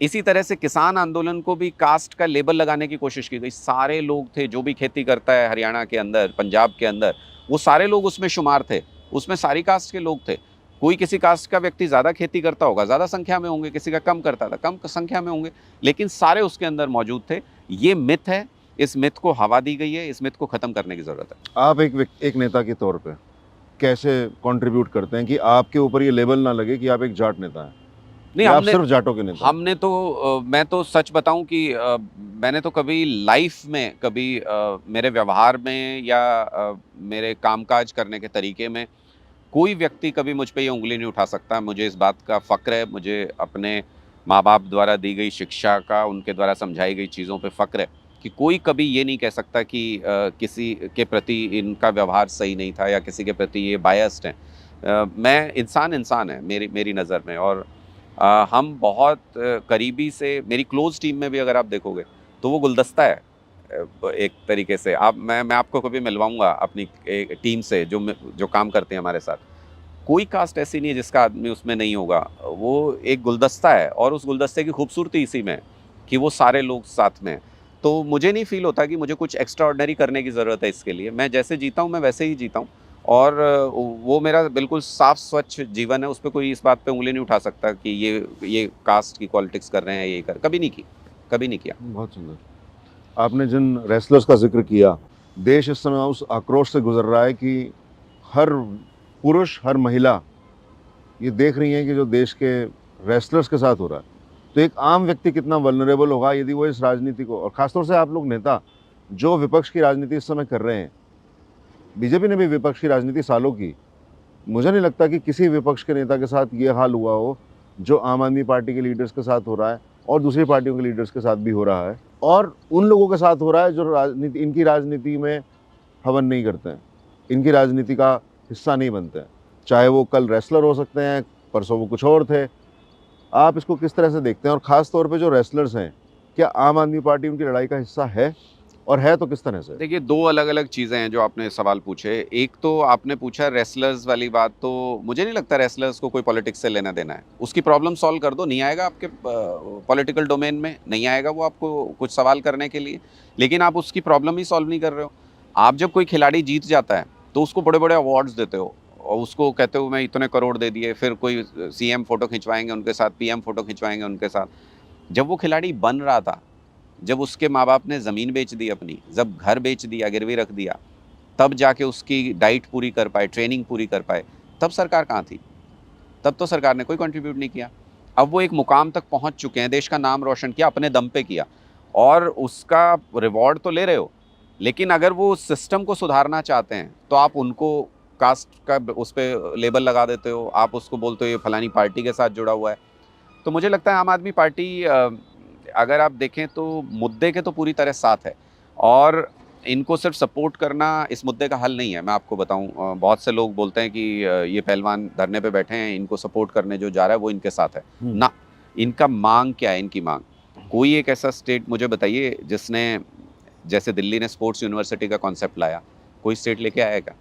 इसी तरह से किसान आंदोलन को भी कास्ट का लेबल लगाने की कोशिश की गई। सारे लोग थे, जो भी खेती करता है हरियाणा के अंदर, पंजाब के अंदर, वो सारे लोग उसमें शुमार थे। उसमें सारी कास्ट के लोग थे। कोई किसी कास्ट का व्यक्ति ज़्यादा खेती करता होगा, ज़्यादा संख्या में होंगे, किसी का कम करता था, कम संख्या में होंगे, लेकिन सारे उसके अंदर मौजूद थे। ये मिथ है, इस मिथ को हवा दी गई है, इस मिथ को ख़त्म करने की ज़रूरत है। आप एक नेता के तौर पे कैसे कंट्रीब्यूट करते हैं कि आपके ऊपर ये लेबल ना लगे कि आप एक जाट नेता हैं? नहीं, या आप हमने सिर्फ जाटों के नेता हैं? हमने तो मैं तो सच बताऊं कि मैंने तो कभी लाइफ में कभी मेरे व्यवहार में या मेरे कामकाज करने के तरीके में कोई व्यक्ति कभी मुझ पे ये उंगली नहीं उठा सकता। मुझे इस बात का फ़क्र है, मुझे अपने माँ बाप द्वारा दी गई शिक्षा का, उनके द्वारा समझाई गई चीज़ों पे फ़क्र है कि कोई कभी ये नहीं कह सकता कि किसी के प्रति इनका व्यवहार सही नहीं था या किसी के प्रति ये बायस्ड हैं। मैं इंसान है मेरी मेरी नज़र में। और हम बहुत करीबी से, मेरी क्लोज़ टीम में भी अगर आप देखोगे तो वो गुलदस्ता है। एक तरीके से आप मैं आपको कभी मिलवाऊंगा अपनी एक टीम से जो काम करते हैं हमारे साथ। कोई कास्ट ऐसी नहीं है जिसका आदमी उसमें नहीं होगा। वो एक गुलदस्ता है और उस गुलदस्ते की खूबसूरती इसी में है कि वो सारे लोग साथ में हैं। तो मुझे नहीं फील होता कि मुझे कुछ एक्स्ट्रा ऑर्डिनरी करने की ज़रूरत है इसके लिए। मैं जैसे जीता हूँ मैं वैसे ही जीता हूँ और वो मेरा बिल्कुल साफ स्वच्छ जीवन है। उस पर कोई इस बात पे उंगली नहीं उठा सकता कि ये कास्ट की पॉलिटिक्स कर रहे हैं, ये कर कभी नहीं की, कभी नहीं किया। बहुत सुंदर। आपने जिन रेसलर्स का जिक्र किया, देश इस समय उस आक्रोश से गुजर रहा है कि हर पुरुष, हर महिला ये देख रही हैं कि जो देश के रेसलर्स के साथ हो रहा है, तो एक आम व्यक्ति कितना वल्नरेबल होगा यदि वो इस राजनीति को, और खासतौर से आप लोग नेता जो विपक्ष की राजनीति इस समय कर रहे हैं। बीजेपी ने भी विपक्ष की राजनीति सालों की, मुझे नहीं लगता कि किसी विपक्ष के नेता के साथ ये हाल हुआ हो जो आम आदमी पार्टी के लीडर्स के साथ हो रहा है और दूसरी पार्टियों के लीडर्स के साथ भी हो रहा है, और उन लोगों के साथ हो रहा है जो राजनीति, इनकी राजनीति में हवन नहीं करते हैं, इनकी राजनीति का हिस्सा नहीं बनते हैं। चाहे वो कल रेसलर हो सकते हैं, परसों वो कुछ और थे। आप इसको किस तरह से देखते हैं, और ख़ास तौर पे जो रेसलर्स हैं, क्या आम आदमी पार्टी उनकी लड़ाई का हिस्सा है, और है तो किस तरह से? देखिए, 2 अलग-अलग चीज़ें हैं जो आपने सवाल पूछे। एक तो आपने पूछा रेसलर्स वाली बात, तो मुझे नहीं लगता रेसलर्स को कोई पॉलिटिक्स से लेना-देना है। उसकी प्रॉब्लम सॉल्व कर दो, नहीं आएगा आपके पॉलिटिकल डोमेन में, नहीं आएगा वो आपको कुछ सवाल करने के लिए, लेकिन आप उसकी प्रॉब्लम ही सॉल्व नहीं कर रहे हो। आप जब कोई खिलाड़ी जीत जाता है, तो उसको बड़े-बड़े अवार्ड्स देते हो और उसको कहते हो मैं इतने करोड़ दे दिए, फिर कोई सीएम फ़ोटो खिंचवाएँगे उनके साथ, पीएम फ़ोटो खिंचवाएँगे उनके साथ। जब वो खिलाड़ी बन रहा था, जब उसके माँ-बाप ने ज़मीन बेच दी अपनी, जब घर बेच दिया, गिरवी रख दिया, तब जाके उसकी डाइट पूरी कर पाए, ट्रेनिंग पूरी कर पाए, तब सरकार कहाँ थी? तब तो सरकार ने कोई कंट्रीब्यूट नहीं किया। अब वो एक मुकाम तक पहुँच चुके हैं, देश का नाम रोशन किया, अपने दम पे किया और उसका रिवॉर्ड तो ले रहे हो, लेकिन अगर वो सिस्टम को सुधारना चाहते हैं, तो आप उनको कास्ट का उस पे लेबल लगा देते हो, आप उसको बोलते हो ये फलानी पार्टी के साथ जुड़ा हुआ है। तो मुझे लगता है आम आदमी पार्टी अगर आप देखें तो मुद्दे के तो पूरी तरह साथ है और इनको सिर्फ सपोर्ट करना इस मुद्दे का हल नहीं है। मैं आपको बताऊं, बहुत से लोग बोलते हैं कि ये पहलवान धरने पे बैठे हैं, इनको सपोर्ट करने जो जा रहा है वो इनके साथ है ना। इनका मांग क्या है? इनकी मांग, कोई एक ऐसा स्टेट मुझे बताइए जिसने, जैसे दिल्ली ने स्पोर्ट्स यूनिवर्सिटी का कॉन्सेप्ट लाया, कोई स्टेट लेके आया क्या?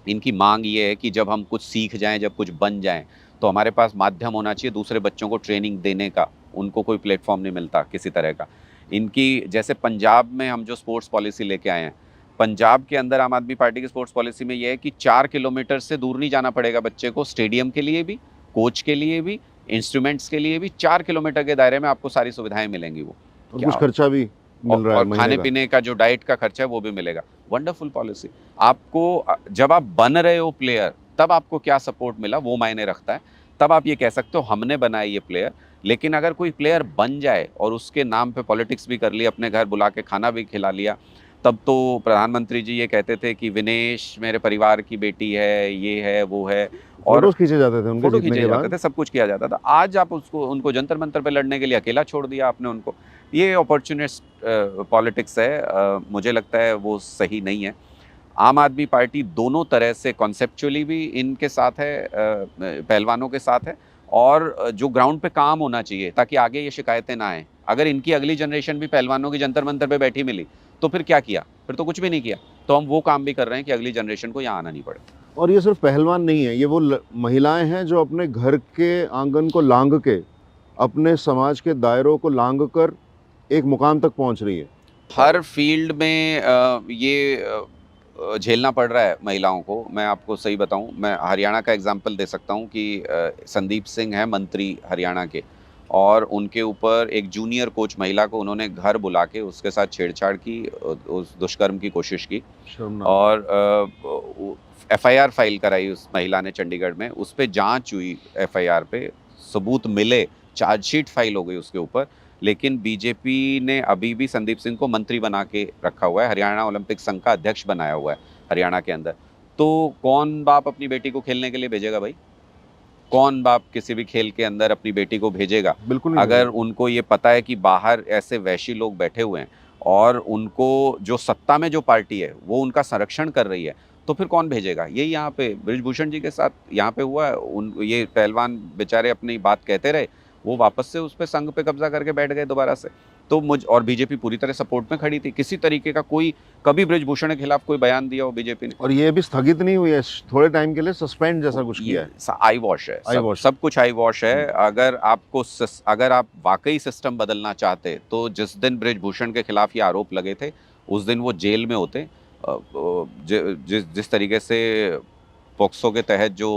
इनकी मांग ये है कि जब हम कुछ सीख जाएं, जब कुछ बन जाएं, तो हमारे पास माध्यम होना चाहिए दूसरे बच्चों को ट्रेनिंग देने का। उनको कोई प्लेटफॉर्म नहीं मिलता किसी तरह का। इनकी जैसे पंजाब में हम जो स्पोर्ट्स पॉलिसी लेके आए हैं, पंजाब के अंदर आम आदमी पार्टी की स्पोर्ट्स पॉलिसी में ये है कि 4 किलोमीटर से दूर नहीं जाना पड़ेगा बच्चे को, स्टेडियम के लिए भी, कोच के लिए भी, इंस्ट्रूमेंट्स के लिए भी। 4 किलोमीटर के दायरे में आपको सारी सुविधाएं मिलेंगी। वो और कुछ खर्चा भी मिल रहा है, और महीने खाने का। पीने का जो डाइट का खर्चा है वो भी मिलेगा। Wonderful policy. आपको जब आप बन रहे हो प्लेयर, तब आपको क्या सपोर्ट मिला वो मायने रखता है। तब आप ये कह सकते हो हमने बनाया ये प्लेयर। लेकिन अगर कोई प्लेयर बन जाए और उसके नाम पे पॉलिटिक्स भी कर लिया, अपने घर बुला के खाना भी खिला लिया, तब तो प्रधानमंत्री जी ये कहते थे कि विनेश मेरे परिवार की बेटी है, ये है, वो है, और फोटोज खींचे जाते थे उनके फोटो जीतने खींचे के जाते बाद। थे, सब कुछ किया जाता था। आज आप उनको जंतर मंतर पे लड़ने के लिए अकेला छोड़ दिया आपने उनको। ये अपॉर्चुनिस्ट पॉलिटिक्स है। मुझे लगता है वो सही नहीं है। आम आदमी पार्टी दोनों तरह से कॉन्सेप्चुअली भी इनके साथ है, पहलवानों के साथ है, और जो ग्राउंड पे काम होना चाहिए ताकि आगे ये शिकायतें ना आएँ। अगर इनकी अगली जनरेशन भी पहलवानों की जंतर मंतर पे बैठी मिली, तो फिर क्या किया? फिर तो कुछ भी नहीं किया। तो हम वो काम भी कर रहे हैं कि अगली जनरेशन को यहाँ आना नहीं पड़े। और ये सिर्फ पहलवान नहीं है, ये वो महिलाएं हैं जो अपने घर के आंगन को लांग के, अपने समाज के दायरों को लांग कर एक मुकाम तक पहुंच रही है। हर फील्ड में ये झेलना पड़ रहा है महिलाओं को। मैं आपको सही बताऊं, मैं हरियाणा का एग्जांपल दे सकता हूं कि संदीप सिंह है मंत्री हरियाणा के, और उनके ऊपर एक जूनियर कोच महिला को उन्होंने घर बुला के उसके साथ छेड़छाड़ की, उस दुष्कर्म की कोशिश की, शर्मनाक। और एफआईआर फाइल कराई उस महिला ने चंडीगढ़ में। उस पर जांच हुई, एफआईआर पे सबूत मिले, चार्जशीट फाइल हो गई उसके ऊपर। लेकिन बीजेपी ने अभी भी संदीप सिंह को मंत्री बना के रखा हुआ है, हरियाणा ओलंपिक संघ का अध्यक्ष बनाया हुआ है हरियाणा के अंदर। तो कौन बाप अपनी बेटी को खेलने के लिए भेजेगा भाई? कौन बाप किसी भी खेल के अंदर अपनी बेटी को भेजेगा? बिल्कुल नहीं अगर भेजेगा। उनको ये पता है कि बाहर ऐसे वैशी लोग बैठे हुए हैं और उनको जो सत्ता में जो पार्टी है वो उनका संरक्षण कर रही है, तो फिर कौन भेजेगा? यही यहाँ पे बृजभूषण जी के साथ यहाँ पे हुआ है। उन ये पहलवान बेचारे अपनी बात कहते रहे, वो वापस से उस पे संघ पे कब्जा करके बैठ गए दोबारा से। तो और बीजेपी पूरी तरह सपोर्ट में खड़ी थी। किसी तरीके का कोई कभी बृजभूषण के खिलाफ कोई बयान दिया हो बीजेपी ने? और ये भी स्थगित नहीं हुई है, थोड़े टाइम के लिए सस्पेंड जैसा कुछ किया है। आई वॉश है, आई सब वॉश। सब कुछ आई वॉश है। अगर आप वाकई सिस्टम बदलना चाहते तो जिस दिन बृजभूषण के खिलाफ ये आरोप लगे थे उस दिन वो जेल में होते। जिस तरीके से पॉक्सो के तहत जो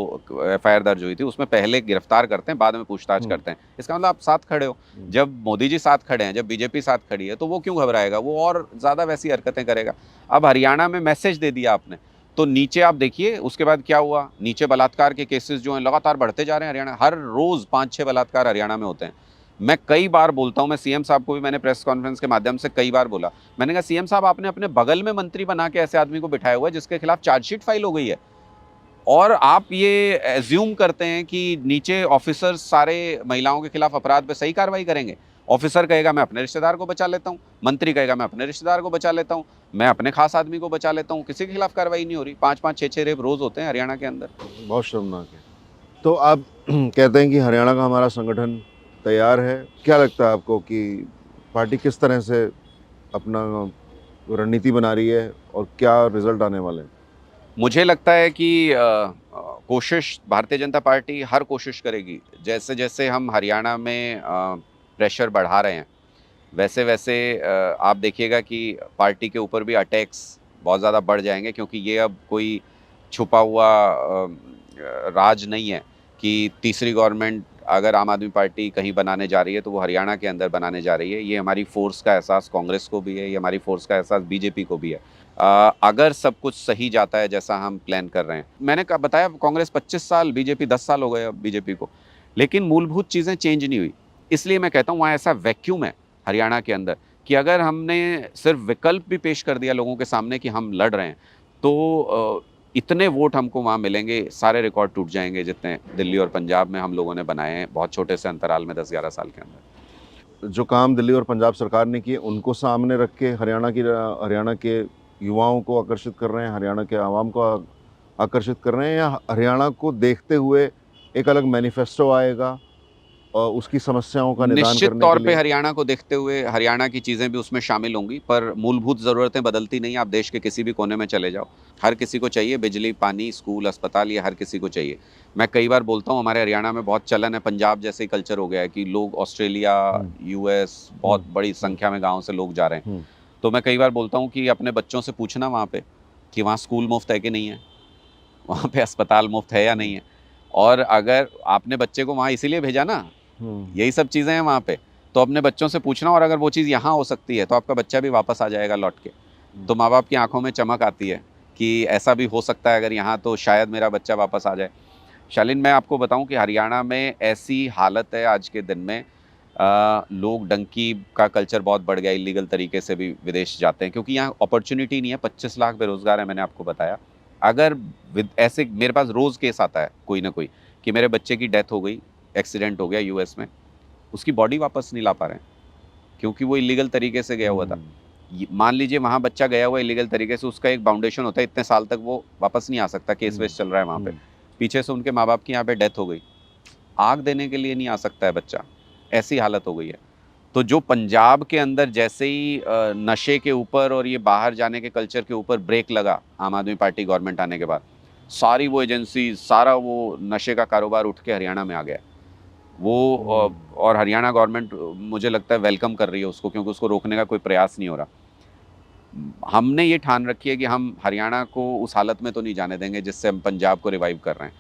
एफआईआर दर्ज हुई थी उसमें पहले गिरफ्तार करते हैं, बाद में पूछताछ करते हैं। इसका मतलब आप साथ खड़े हो। जब मोदी जी साथ खड़े हैं, जब बीजेपी साथ खड़ी है, तो वो क्यों घबराएगा? वो और ज़्यादा वैसी हरकतें करेगा। अब हरियाणा में मैसेज दे दिया आपने, तो नीचे आप देखिए उसके बाद क्या हुआ। नीचे बलात्कार के केसेस जो हैं लगातार बढ़ते जा रहे हैं हरियाणा। हर रोज़ 5-6 बलात्कार हरियाणा में होते हैं। मैं कई बार बोलता हूं, मैं सीएम साहब को भी मैंने प्रेस कॉन्फ्रेंस के माध्यम से कई बार बोला, मैंने कहा सीएम साहब आपने अपने बगल में मंत्री बना के ऐसे आदमी को बिठाया हुआ है जिसके खिलाफ चार्जशीट फाइल हो गई है, और आप ये एज्यूम करते हैं कि नीचे ऑफिसर्स सारे महिलाओं के खिलाफ अपराध पे सही कार्रवाई करेंगे। ऑफिसर कहेगा मैं अपने रिश्तेदार को बचा लेता हूँ, मंत्री कहेगा मैं अपने रिश्तेदार को बचा लेता हूँ, मैं अपने खास आदमी को बचा लेता हूँ, किसी के खिलाफ कार्रवाई नहीं हो रही। 5-5, 6-6 रेप रोज होते हैं हरियाणा के अंदर। बहुत शर्मनाक है। तो आप कहते हैं कि हरियाणा का हमारा संगठन तैयार है। क्या लगता है आपको कि पार्टी किस तरह से अपना रणनीति बना रही है और क्या रिजल्ट आने वाले हैं? मुझे लगता है कि कोशिश भारतीय जनता पार्टी हर कोशिश करेगी। जैसे जैसे हम हरियाणा में प्रेशर बढ़ा रहे हैं, वैसे वैसे आप देखिएगा कि पार्टी के ऊपर भी अटैक्स बहुत ज़्यादा बढ़ जाएंगे, क्योंकि ये अब कोई छुपा हुआ राज नहीं है कि तीसरी गवर्नमेंट अगर आम आदमी पार्टी कहीं बनाने जा रही है तो वो हरियाणा के अंदर बनाने जा रही है। ये हमारी फोर्स का एहसास कांग्रेस को भी है, ये हमारी फोर्स का एहसास बीजेपी को भी है। अगर सब कुछ सही जाता है जैसा हम प्लान कर रहे हैं, मैंने बताया कांग्रेस 25 साल, बीजेपी 10 साल हो गए अब बीजेपी को, लेकिन मूलभूत चीज़ें चेंज नहीं हुई। इसलिए मैं कहता हूँ वहाँ ऐसा वैक्यूम है हरियाणा के अंदर कि अगर हमने सिर्फ विकल्प भी पेश कर दिया लोगों के सामने कि हम लड़ रहे हैं, तो इतने वोट हमको वहाँ मिलेंगे, सारे रिकॉर्ड टूट जाएंगे जितने दिल्ली और पंजाब में हम लोगों ने बनाए हैं बहुत छोटे से अंतराल में 10-11 साल के अंदर। जो काम दिल्ली और पंजाब सरकार ने किए उनको सामने रख के हरियाणा के युवाओं को आकर्षित कर रहे हैं, हरियाणा के आवाम को आकर्षित कर रहे हैं, या हरियाणा को देखते हुए एक अलग मैनिफेस्टो आएगा और उसकी समस्याओं का निदान निश्चित करने तौर के पे लिए? हरियाणा को देखते हुए हरियाणा की चीज़ें भी उसमें शामिल होंगी, पर मूलभूत ज़रूरतें बदलती नहीं। आप देश के किसी भी कोने में चले जाओ, हर किसी को चाहिए बिजली, पानी, स्कूल, अस्पताल, ये हर किसी को चाहिए। मैं कई बार बोलता हूँ हमारे हरियाणा में बहुत चलन है, पंजाब जैसे ही कल्चर हो गया है कि लोग ऑस्ट्रेलिया, यूएस, बहुत बड़ी संख्या में गाँव से लोग जा रहे हैं। तो मैं कई बार बोलता हूँ कि अपने बच्चों से पूछना वहाँ पे कि वहाँ स्कूल मुफ्त है कि नहीं है, वहाँ पे अस्पताल मुफ्त है या नहीं है। और अगर आपने बच्चे को वहाँ इसीलिए भेजा ना, यही सब चीज़ें हैं वहाँ पे, तो अपने बच्चों से पूछना। और अगर वो चीज़ यहाँ हो सकती है तो आपका बच्चा भी वापस आ जाएगा लौट के। तो माँ बाप की आंखों में चमक आती है कि ऐसा भी हो सकता है अगर यहाँ, तो शायद मेरा बच्चा वापस आ जाए। शालीन, मैं आपको बताऊं कि हरियाणा में ऐसी हालत है आज के दिन में, लोग डंकी का कल्चर बहुत बढ़ गया, इलीगल तरीके से भी विदेश जाते हैं क्योंकि यहाँ अपॉर्चुनिटी नहीं है। 25 लाख बेरोजगार है, मैंने आपको बताया। अगर ऐसे मेरे पास रोज़ केस आता है कोई ना कोई कि मेरे बच्चे की डेथ हो गई, एक्सीडेंट हो गया यूएस में, उसकी बॉडी वापस नहीं ला पा रहे हैं क्योंकि वो इलीगल तरीके से गया हुआ था। मान लीजिए वहाँ बच्चा गया हुआ इलीगल तरीके से, उसका एक बाउंडेशन होता है, इतने साल तक वो वापस नहीं आ सकता, केस वेस चल रहा है वहाँ पे। पीछे से उनके माँ बाप की यहाँ पे डेथ हो गई, आग देने के लिए नहीं आ सकता है बच्चा, ऐसी हालत हो गई है। तो जो पंजाब के अंदर जैसे ही नशे के ऊपर और ये बाहर जाने के कल्चर के ऊपर ब्रेक लगा आम आदमी पार्टी गवर्नमेंट आने के बाद, सारी वो एजेंसी, सारा वो नशे का कारोबार उठ के हरियाणा में आ गया वो। और हरियाणा गवर्नमेंट मुझे लगता है वेलकम कर रही है उसको, क्योंकि उसको रोकने का कोई प्रयास नहीं हो रहा। हमने ये ठान रखी है कि हम हरियाणा को उस हालत में तो नहीं जाने देंगे जिससे हम पंजाब को रिवाइव कर रहे हैं।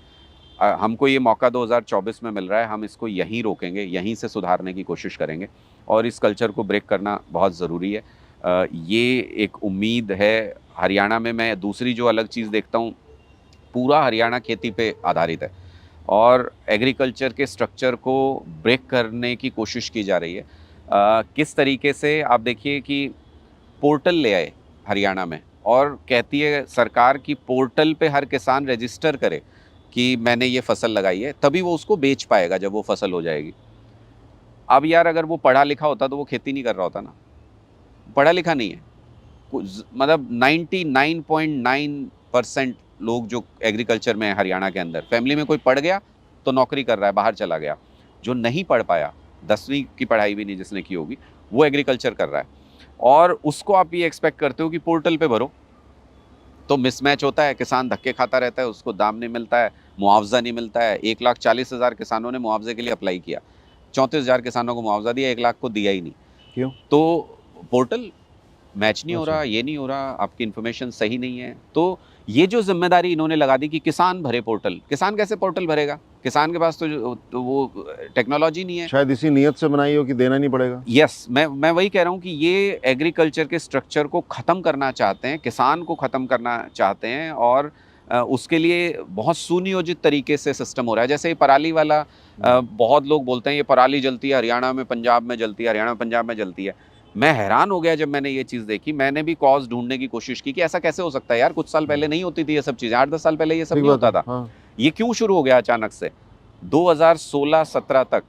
हमको ये मौका 2024 में मिल रहा है, हम इसको यहीं रोकेंगे, यहीं से सुधारने की कोशिश करेंगे और इस कल्चर को ब्रेक करना बहुत ज़रूरी है। ये एक उम्मीद है हरियाणा में। मैं दूसरी जो अलग चीज़ देखता हूँ, पूरा हरियाणा खेती पे आधारित है और एग्रीकल्चर के स्ट्रक्चर को ब्रेक करने की कोशिश की जा रही है। किस तरीके से, आप देखिए कि पोर्टल ले आए हरियाणा में और कहती है सरकार कि पोर्टल पे हर किसान रजिस्टर करे कि मैंने ये फसल लगाई है, तभी वो उसको बेच पाएगा जब वो फसल हो जाएगी। अब यार अगर वो पढ़ा लिखा होता तो वो खेती नहीं कर रहा होता ना, पढ़ा लिखा नहीं है। मतलब 99.9% लोग जो एग्रीकल्चर में है हरियाणा के अंदर, फैमिली में कोई पढ़ गया तो नौकरी कर रहा है, बाहर चला गया। जो नहीं पढ़ पाया, 10वीं की पढ़ाई भी नहीं जिसने की होगी, वो एग्रीकल्चर कर रहा है और उसको आप ये एक्सपेक्ट करते हो कि पोर्टल पे भरो। तो मिसमैच होता है, किसान धक्के खाता रहता है, उसको दाम नहीं मिलता है, मुआवजा नहीं मिलता है। 1,40,000 किसानों ने मुआवजे के लिए अप्लाई किया, 34,000 किसानों को मुआवजा दिया, 1 लाख को दिया ही नहीं। क्यों? तो पोर्टल मैच नहीं हो अच्छा। रहा, ये नहीं हो रहा, आपकी इन्फॉर्मेशन सही नहीं है। तो ये जो जिम्मेदारी इन्होंने लगा दी कि किसान भरे पोर्टल, किसान कैसे पोर्टल भरेगा? किसान के पास तो वो टेक्नोलॉजी नहीं है। शायद इसी नियत से बनाई हो कि देना नहीं पड़ेगा। यस, मैं वही कह रहा हूँ कि ये एग्रीकल्चर के स्ट्रक्चर को ख़त्म करना चाहते हैं, किसान को ख़त्म करना चाहते हैं और उसके लिए बहुत सुनियोजित तरीके से सिस्टम हो रहा है। जैसे ये पराली वाला, बहुत लोग बोलते हैं ये पराली जलती है हरियाणा में, पंजाब में जलती है, हरियाणा में पंजाब में जलती है। मैं हैरान हो गया जब मैंने ये चीज़ देखी। मैंने भी कॉज ढूंढने की कोशिश की कि ऐसा कैसे हो सकता है यार, कुछ साल पहले नहीं होती थी ये सब चीज़ें, 8-10 साल पहले ये सब ठीक नहीं बात होता है, था। हाँ। ये क्यों शुरू हो गया अचानक से? 2016-17 तक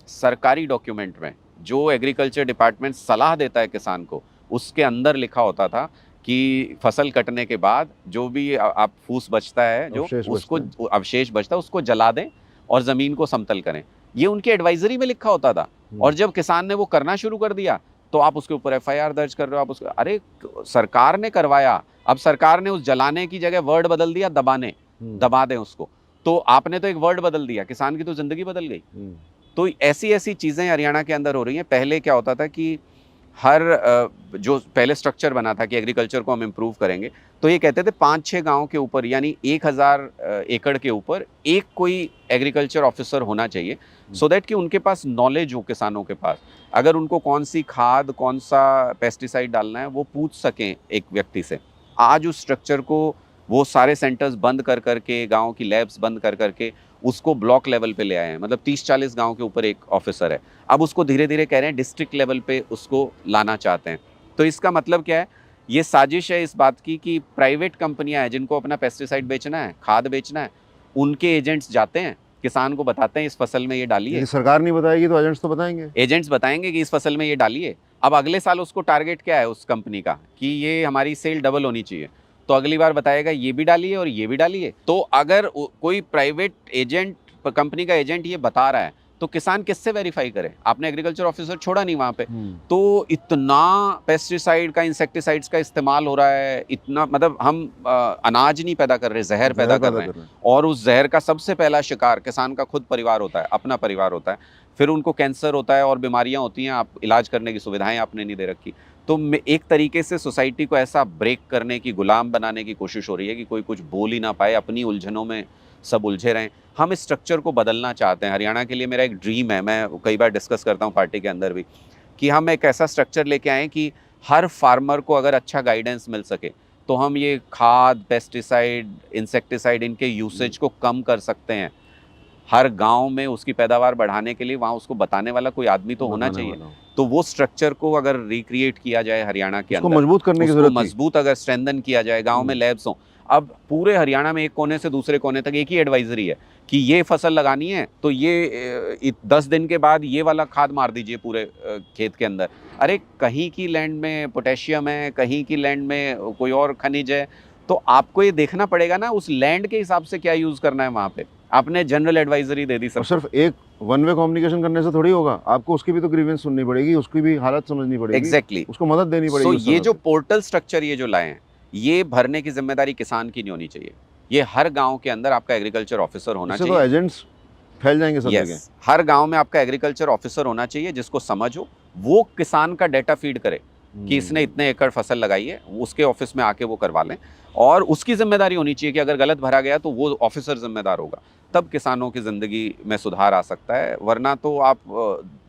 सरकारी डॉक्यूमेंट में जो एग्रीकल्चर डिपार्टमेंट सलाह देता है किसान को, उसके अंदर लिखा होता था कि फसल कटने के बाद जो भी आप फूस बचता है, जो अवशेष उसको बचता अवशेष बचता है, उसको जला दें और ज़मीन को समतल करें। ये उनकी एडवाइजरी में लिखा होता था। और जब किसान ने वो करना शुरू कर दिया तो आप उसके ऊपर एफआईआर दर्ज कर रहे हो, आप उसको, अरे सरकार ने करवाया, अब सरकार ने उस जलाने की जगह वर्ड बदल दिया दबाने, दबा दें उसको। तो आपने तो एक वर्ड बदल दिया, किसान की तो जिंदगी बदल गई। तो ऐसी ऐसी चीज़ें हरियाणा के अंदर हो रही हैं। पहले क्या होता था कि हर जो पहले स्ट्रक्चर बना था कि एग्रीकल्चर को हम इम्प्रूव करेंगे, तो ये कहते थे 5-6 गांव के ऊपर यानी 1,000 एकड़ के ऊपर एक कोई एग्रीकल्चर ऑफिसर होना चाहिए, सो दैट कि उनके पास नॉलेज हो किसानों के पास। अगर उनको कौन सी खाद, कौन सा पेस्टिसाइड डालना है, वो पूछ सकें एक व्यक्ति से। आज उस स्ट्रक्चर को वो सारे सेंटर्स बंद कर करके, गाँव की लैब्स बंद कर करके उसको ब्लॉक लेवल पे ले आए हैं। मतलब 30-40 गांव के ऊपर एक ऑफिसर है। अब उसको धीरे धीरे कह रहे हैं डिस्ट्रिक्ट लेवल पे उसको लाना चाहते हैं। तो इसका मतलब क्या है? ये साजिश है इस बात की कि प्राइवेट कंपनियां हैं जिनको अपना पेस्टिसाइड बेचना है, खाद बेचना है, उनके एजेंट्स जाते हैं, किसान को बताते हैं इस फसल में ये डालिए। यदि सरकार नहीं बताएगी तो एजेंट्स तो बताएंगे। एजेंट्स बताएंगे कि इस फसल में ये डालिए। अब अगले साल उसको टारगेट क्या है उस कंपनी का कि ये हमारी सेल डबल होनी चाहिए, तो अगली बार बताएगा ये भी डालिए और ये भी डालिए। तो अगर कोई प्राइवेट एजेंट, कंपनी का एजेंट ये बता रहा है, तो किसान किससे वेरीफाई करे? आपने एग्रीकल्चर ऑफिसर छोड़ा नहीं वहाँ पे। तो इतना पेस्टिसाइड का, इंसेक्टिसाइड्स का इस्तेमाल हो रहा है, इतना, मतलब हम अनाज नहीं पैदा कर रहे, जहर पैदा कर रहे हैं। और उस जहर का सबसे पहला शिकार किसान का खुद परिवार होता है, अपना परिवार होता है। फिर उनको कैंसर होता है और बीमारियां होती हैं, आप इलाज करने की सुविधाएं आपने नहीं दे रखी। तो एक तरीके से सोसाइटी को ऐसा ब्रेक करने की, गुलाम बनाने की कोशिश हो रही है कि कोई कुछ बोल ही ना पाए, अपनी उलझनों में सब उलझे रहें। हम इस स्ट्रक्चर को बदलना चाहते हैं। हरियाणा के लिए मेरा एक ड्रीम है, मैं कई बार डिस्कस करता हूँ पार्टी के अंदर भी, कि हम एक ऐसा स्ट्रक्चर लेके आएँ कि हर फार्मर को अगर अच्छा गाइडेंस मिल सके तो हम ये खाद, पेस्टिसाइड, इंसेक्टिसाइड, इनके यूसेज को कम कर सकते हैं। हर गांव में उसकी पैदावार बढ़ाने के लिए वहाँ उसको बताने वाला कोई आदमी तो होना चाहिए। तो वो स्ट्रक्चर को अगर रिक्रिएट किया जाए हरियाणा के अंदर, मजबूत करने की जरूरत है। मजबूत अगर स्ट्रेंथन किया जाए, गांव में लैब्स हों। अब पूरे हरियाणा में एक कोने से दूसरे कोने तक एक ही एडवाइजरी है कि ये फसल लगानी है तो ये 10 दिन के बाद ये वाला खाद मार दीजिए पूरे खेत के अंदर। अरे कहीं की लैंड में पोटेशियम है, कहीं की लैंड में कोई और खनिज है, तो आपको ये देखना पड़ेगा ना उस लैंड के हिसाब से क्या यूज करना है वहाँ पे। आपने जनरल एडवाइजरी दे दी सब। सिर्फ एक वन वे कम्युनिकेशन करने से थोड़ी होगा, आपको उसकी भी तो ग्रीवेंस सुननी पड़ेगी, उसकी भी हालत समझनी पड़ेगी। एग्जैक्टली, उसको मदद देनी पड़ेगी। ये जो पोर्टल स्ट्रक्चर ये जो लाए हैं, ये भरने की जिम्मेदारी किसान की नहीं होनी चाहिए, ये हर गांव के अंदर आपका एग्रीकल्चर ऑफिसर होना इससे तो चाहिए। एजेंट्स फैल जाएंगे सब जगह। यस, हर गांव में आपका एग्रीकल्चर ऑफिसर होना चाहिए जिसको समझ हो, वो किसान का डेटा फीड करे कि इसने इतने एकड़ फसल लगाई है, उसके ऑफिस में आके वो करवा लें, और उसकी जिम्मेदारी होनी चाहिए कि अगर गलत भरा गया तो वो ऑफिसर जिम्मेदार होगा। तब किसानों की ज़िंदगी में सुधार आ सकता है। वरना तो आप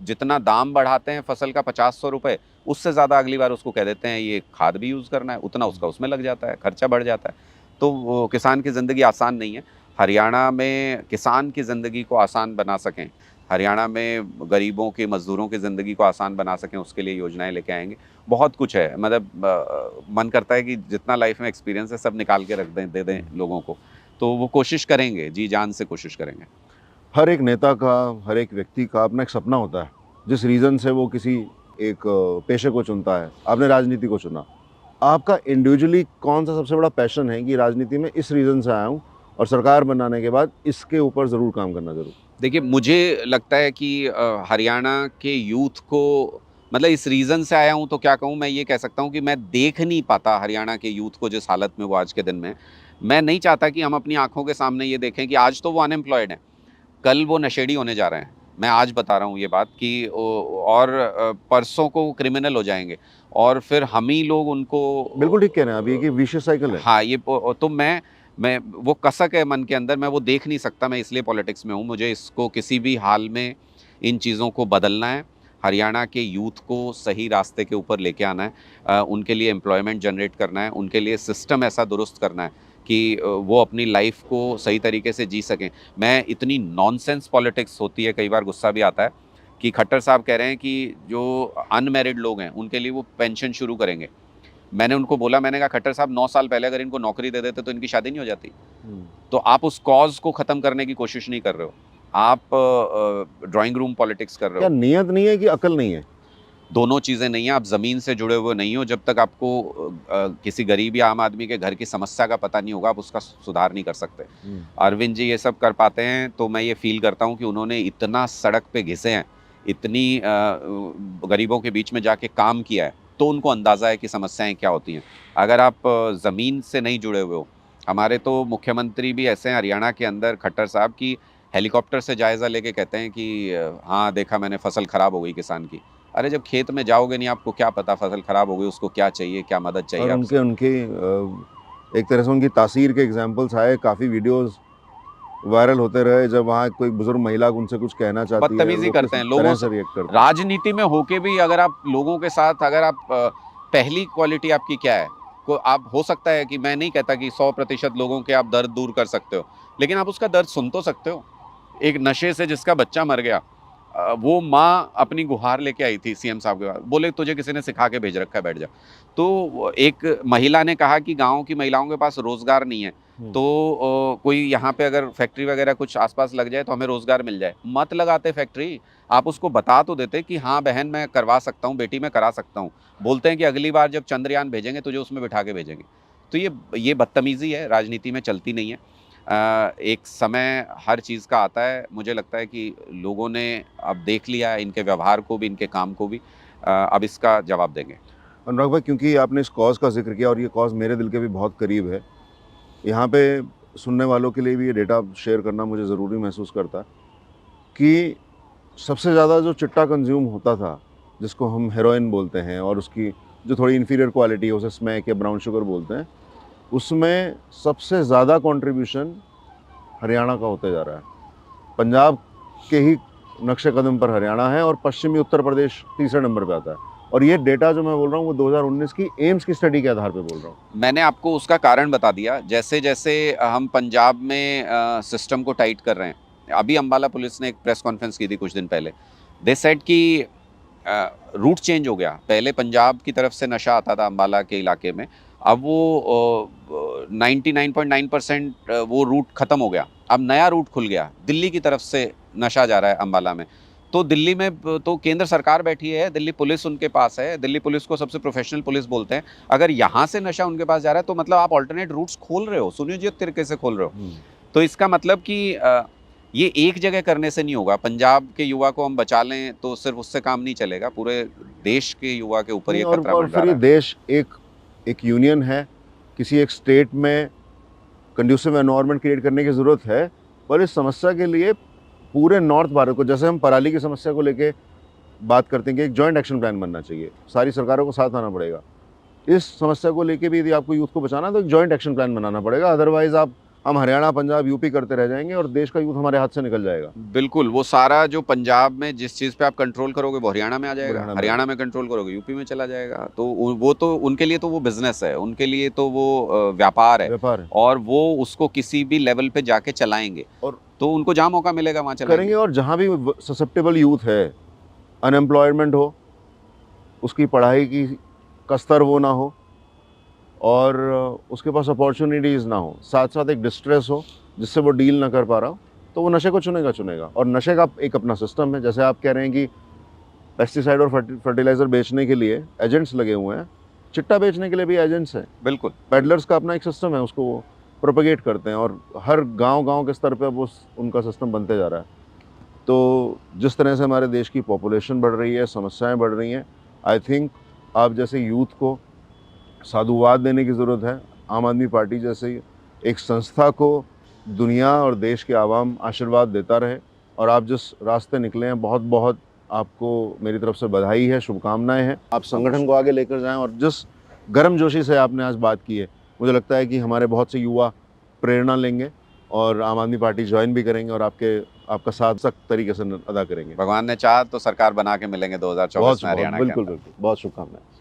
जितना दाम बढ़ाते हैं फसल का 50-100 रुपये, उससे ज़्यादा अगली बार उसको कह देते हैं ये खाद भी यूज़ करना है, उतना उसका उसमें लग जाता है, खर्चा बढ़ जाता है। तो वो किसान की ज़िंदगी आसान नहीं है। हरियाणा में किसान की ज़िंदगी को आसान बना सकें, हरियाणा में गरीबों की, मज़दूरों की ज़िंदगी को आसान बना सकें, उसके लिए योजनाएं लेके आएंगे। बहुत कुछ है, मतलब मन करता है कि जितना लाइफ में एक्सपीरियंस है सब निकाल के रख दें, दे दें लोगों को। तो वो कोशिश करेंगे, जी जान से कोशिश करेंगे। हर एक नेता का, हर एक व्यक्ति का अपना एक सपना होता है, जिस रीज़न से वो किसी एक पेशे को चुनता है। आपने राजनीति को चुना, आपका इंडिविजुअली कौन सा सबसे बड़ा पैशन है कि राजनीति में इस रीज़न से आया हूँ और सरकार बनाने के बाद इसके ऊपर ज़रूर काम करना ज़रूर? देखिए, मुझे लगता है कि हरियाणा के यूथ को, मतलब इस रीज़न से आया हूँ तो क्या कहूँ, मैं ये कह सकता हूँ कि मैं देख नहीं पाता हरियाणा के यूथ को जिस हालत में वो आज के दिन में है। मैं नहीं चाहता कि हम अपनी आँखों के सामने ये देखें कि आज तो वो अनएम्प्लॉयड हैं, कल वो नशेड़ी होने जा रहे हैं। मैं आज बता रहा हूँ ये बात कि और परसों को वो क्रिमिनल हो जाएँगे, और फिर हम ही लोग उनको बिल्कुल ठीक कह रहे हैं आप, ये कि विशियस साइकिल है। हाँ, ये तो मैं वो कसक है मन के अंदर, मैं वो देख नहीं सकता, मैं इसलिए पॉलिटिक्स में हूँ। मुझे इसको किसी भी हाल में इन चीज़ों को बदलना है, हरियाणा के यूथ को सही रास्ते के ऊपर लेके आना है, उनके लिए एम्प्लॉयमेंट जनरेट करना है, उनके लिए सिस्टम ऐसा दुरुस्त करना है कि वो अपनी लाइफ को सही तरीके से जी सकें। मैं इतनी नॉनसेंस पॉलिटिक्स होती है, कई बार गुस्सा भी आता है कि खट्टर साहब कह रहे हैं कि जो अनमैरिड लोग हैं, उनके लिए वो पेंशन शुरू करेंगे। मैंने उनको बोला, मैंने कहा खट्टर साहब 9 साल पहले अगर इनको नौकरी दे देते तो इनकी शादी नहीं हो जाती। तो आप उस कॉज को ख़त्म करने की कोशिश नहीं कर रहे हो, आप ड्राइंग रूम पॉलिटिक्स कर रहे क्या हो। नियत नहीं है कि अकल नहीं है? दोनों चीज़ें नहीं हैं, आप ज़मीन से जुड़े हुए नहीं हो। जब तक आपको किसी गरीब या आम आदमी के घर की समस्या का पता नहीं होगा, आप उसका सुधार नहीं कर सकते। अरविंद जी ये सब कर पाते हैं, तो मैं ये फ़ील करता हूँ कि उन्होंने इतना सड़क पे घिसे हैं, इतनी गरीबों के बीच में जाके काम किया है, तो उनको अंदाज़ा है कि समस्याएँ क्या होती हैं। अगर आप ज़मीन से नहीं जुड़े हुए हो, हमारे तो मुख्यमंत्री भी ऐसे हैं हरियाणा के अंदर, खट्टर साहब, की हेलीकॉप्टर से जायज़ा लेके कहते हैं कि हाँ, देखा मैंने फसल ख़राब हो गई किसान की। अरे जब खेत में जाओगे नहीं, आपको क्या पता फसल ख़राब हो गई, उसको क्या चाहिए, क्या मदद चाहिए और आपसे? उनके उनके एक तरह से उनकी तासीर के एग्जाम्पल्स आए, काफ़ी वीडियोस वायरल होते रहे, जब वहाँ कोई बुजुर्ग महिला उनसे कुछ कहना चाहती है, बदतमीज़ी वो किस करते हैं लोगों तरह से। से रिएक्ट करते हैं। राजनीति में होके भी अगर आप लोगों के साथ, अगर आप पहली क्वालिटी आपकी क्या है? को आप, हो सकता है कि, मैं नहीं कहता कि 100% लोगों के आप दर्द दूर कर सकते हो, लेकिन आप उसका दर्द सुन तो सकते हो। एक नशे से जिसका बच्चा मर गया, वो माँ अपनी गुहार लेके आई थी सीएम साहब के पास, बोले तुझे किसी ने सिखा के भेज रखा है, बैठ जा। तो एक महिला ने कहा कि गाँव की महिलाओं के पास रोज़गार नहीं है, तो कोई यहाँ पे अगर फैक्ट्री वगैरह कुछ आसपास लग जाए तो हमें रोज़गार मिल जाए। मत लगाते फैक्ट्री, आप उसको बता तो देते कि हाँ बहन मैं करवा सकता हूँ, बेटी मैं करा सकता हूँ। बोलते हैं कि अगली बार जब चंद्रयान भेजेंगे तुझे उसमें बिठा के भेजेंगे। तो ये बदतमीज़ी है, राजनीति में चलती नहीं है। एक समय हर चीज़ का आता है, मुझे लगता है कि लोगों ने अब देख लिया है इनके व्यवहार को भी, इनके काम को भी, अब इसका जवाब देंगे। अनुराग भाई, क्योंकि आपने इस कॉज़ का ज़िक्र किया और ये कॉज़ मेरे दिल के भी बहुत करीब है, यहाँ पे सुनने वालों के लिए भी ये डेटा शेयर करना मुझे ज़रूरी महसूस करता है कि सबसे ज़्यादा जो चिट्टा कंज्यूम होता था, जिसको हम हेरोइन बोलते हैं, और उसकी जो थोड़ी इन्फीरियर क्वालिटी है उसे स्मैक या ब्राउन शुगर बोलते हैं, उसमें सबसे ज़्यादा कंट्रीब्यूशन हरियाणा का होते जा रहा है। पंजाब के ही नक्शे कदम पर हरियाणा है और पश्चिमी उत्तर प्रदेश तीसरे नंबर पे आता है। और ये डेटा जो मैं बोल रहा हूँ वो 2019 की एम्स की स्टडी के आधार पे बोल रहा हूँ। मैंने आपको उसका कारण बता दिया। जैसे-जैसे हम पंजाब में सिस्टम को टाइट कर रहे हैं। अभी अम्बाला पुलिस ने एक प्रेस कॉन्फ्रेंस की थी कुछ दिन पहले। दे सेड कि रूट चेंज हो गया। पहले पंजाब की तरफ से नशा आता था अम्बाला के इलाके में। अब वो 99.9% वो रूट ख़त्म हो गया। अब नया रूट खुल गया। दिल्ली की तरफ से नशा जा रहा है अम्बाला में। तो दिल्ली में तो केंद्र सरकार बैठी है, दिल्ली पुलिस उनके पास है, दिल्ली पुलिस को सबसे प्रोफेशनल पुलिस बोलते हैं। अगर यहाँ से नशा उनके पास जा रहा है तो मतलब आप अल्टरनेट रूट्स खोल रहे हो, सुनियोजित तरीके से खोल रहे हो। तो इसका मतलब कि ये एक जगह करने से नहीं होगा। पंजाब के युवा को हम बचा लें तो सिर्फ उससे काम नहीं चलेगा, पूरे देश के युवा के ऊपर ये खतरा और बढ़ जा फिर रहा ये है। देश एक यूनियन है, किसी एक स्टेट में कंड्यूसिव एनवायरनमेंट क्रिएट करने की ज़रूरत है, पर इस समस्या के लिए पूरे नॉर्थ भारत को, जैसे हम पराली की समस्या को लेके बात करते हैं कि एक जॉइंट एक्शन प्लान बनना चाहिए, सारी सरकारों को साथ आना पड़ेगा। इस समस्या को लेके भी यदि आपको यूथ को बचाना है तो एक जॉइंट एक्शन प्लान बनाना पड़ेगा, अदरवाइज़ हम हरियाणा, पंजाब, यूपी करते रह जाएंगे और देश का यूथ हमारे हाथ से निकल जाएगा। बिल्कुल, वो सारा जो पंजाब में जिस चीज़ पे आप कंट्रोल करोगे वो हरियाणा में आ जाएगा, हरियाणा में। हरियाणा में कंट्रोल करोगे यूपी में चला जाएगा। तो वो तो उनके लिए तो वो बिजनेस है, उनके लिए तो वो व्यापार है, व्यापार है। और वो उसको किसी भी लेवल पे जाके चलाएंगे, और तो उनको जहाँ मौका मिलेगा वहाँ करेंगे, चलाएंगे। और जहाँ भी ससेप्टेबल यूथ है, अनएम्प्लॉयमेंट हो, उसकी पढ़ाई की का स्तर वो ना हो, और उसके पास अपॉर्चुनिटीज़ ना हो, साथ साथ एक डिस्ट्रेस हो जिससे वो डील ना कर पा रहा हो, तो वो नशे को चुनेगा। और नशे का एक अपना सिस्टम है। जैसे आप कह रहे हैं कि पेस्टिसाइड और फर्टिलाइज़र बेचने के लिए एजेंट्स लगे हुए हैं, चिट्टा बेचने के लिए भी एजेंट्स हैं। बिल्कुल, पेडलर्स का अपना एक सिस्टम है, उसको वो प्रोपेगेट करते हैं, और हर गांव-गांव के स्तर पे वो उनका सिस्टम बनते जा रहा है। तो जिस तरह से हमारे देश की पॉपुलेशन बढ़ रही है, समस्याएं बढ़ रही हैं, आई थिंक आप जैसे यूथ को साधुवाद देने की ज़रूरत है। आम आदमी पार्टी जैसे एक संस्था को दुनिया और देश के आवाम आशीर्वाद देता रहे, और आप जिस रास्ते निकले हैं, बहुत बहुत आपको मेरी तरफ से बधाई है, शुभकामनाएं हैं। आप संगठन को आगे लेकर जाएं, और जिस गर्मजोशी से आपने आज बात की है, मुझे लगता है कि हमारे बहुत से युवा प्रेरणा लेंगे और आम आदमी पार्टी ज्वाइन भी करेंगे, और आपका साथ सख्त तरीके से अदा करेंगे। भगवान ने चाहा तो सरकार बना के मिलेंगे 2024 में हरियाणा के बिल्कुल अंदर। बिल्कुल, बहुत शुभकामनाएं।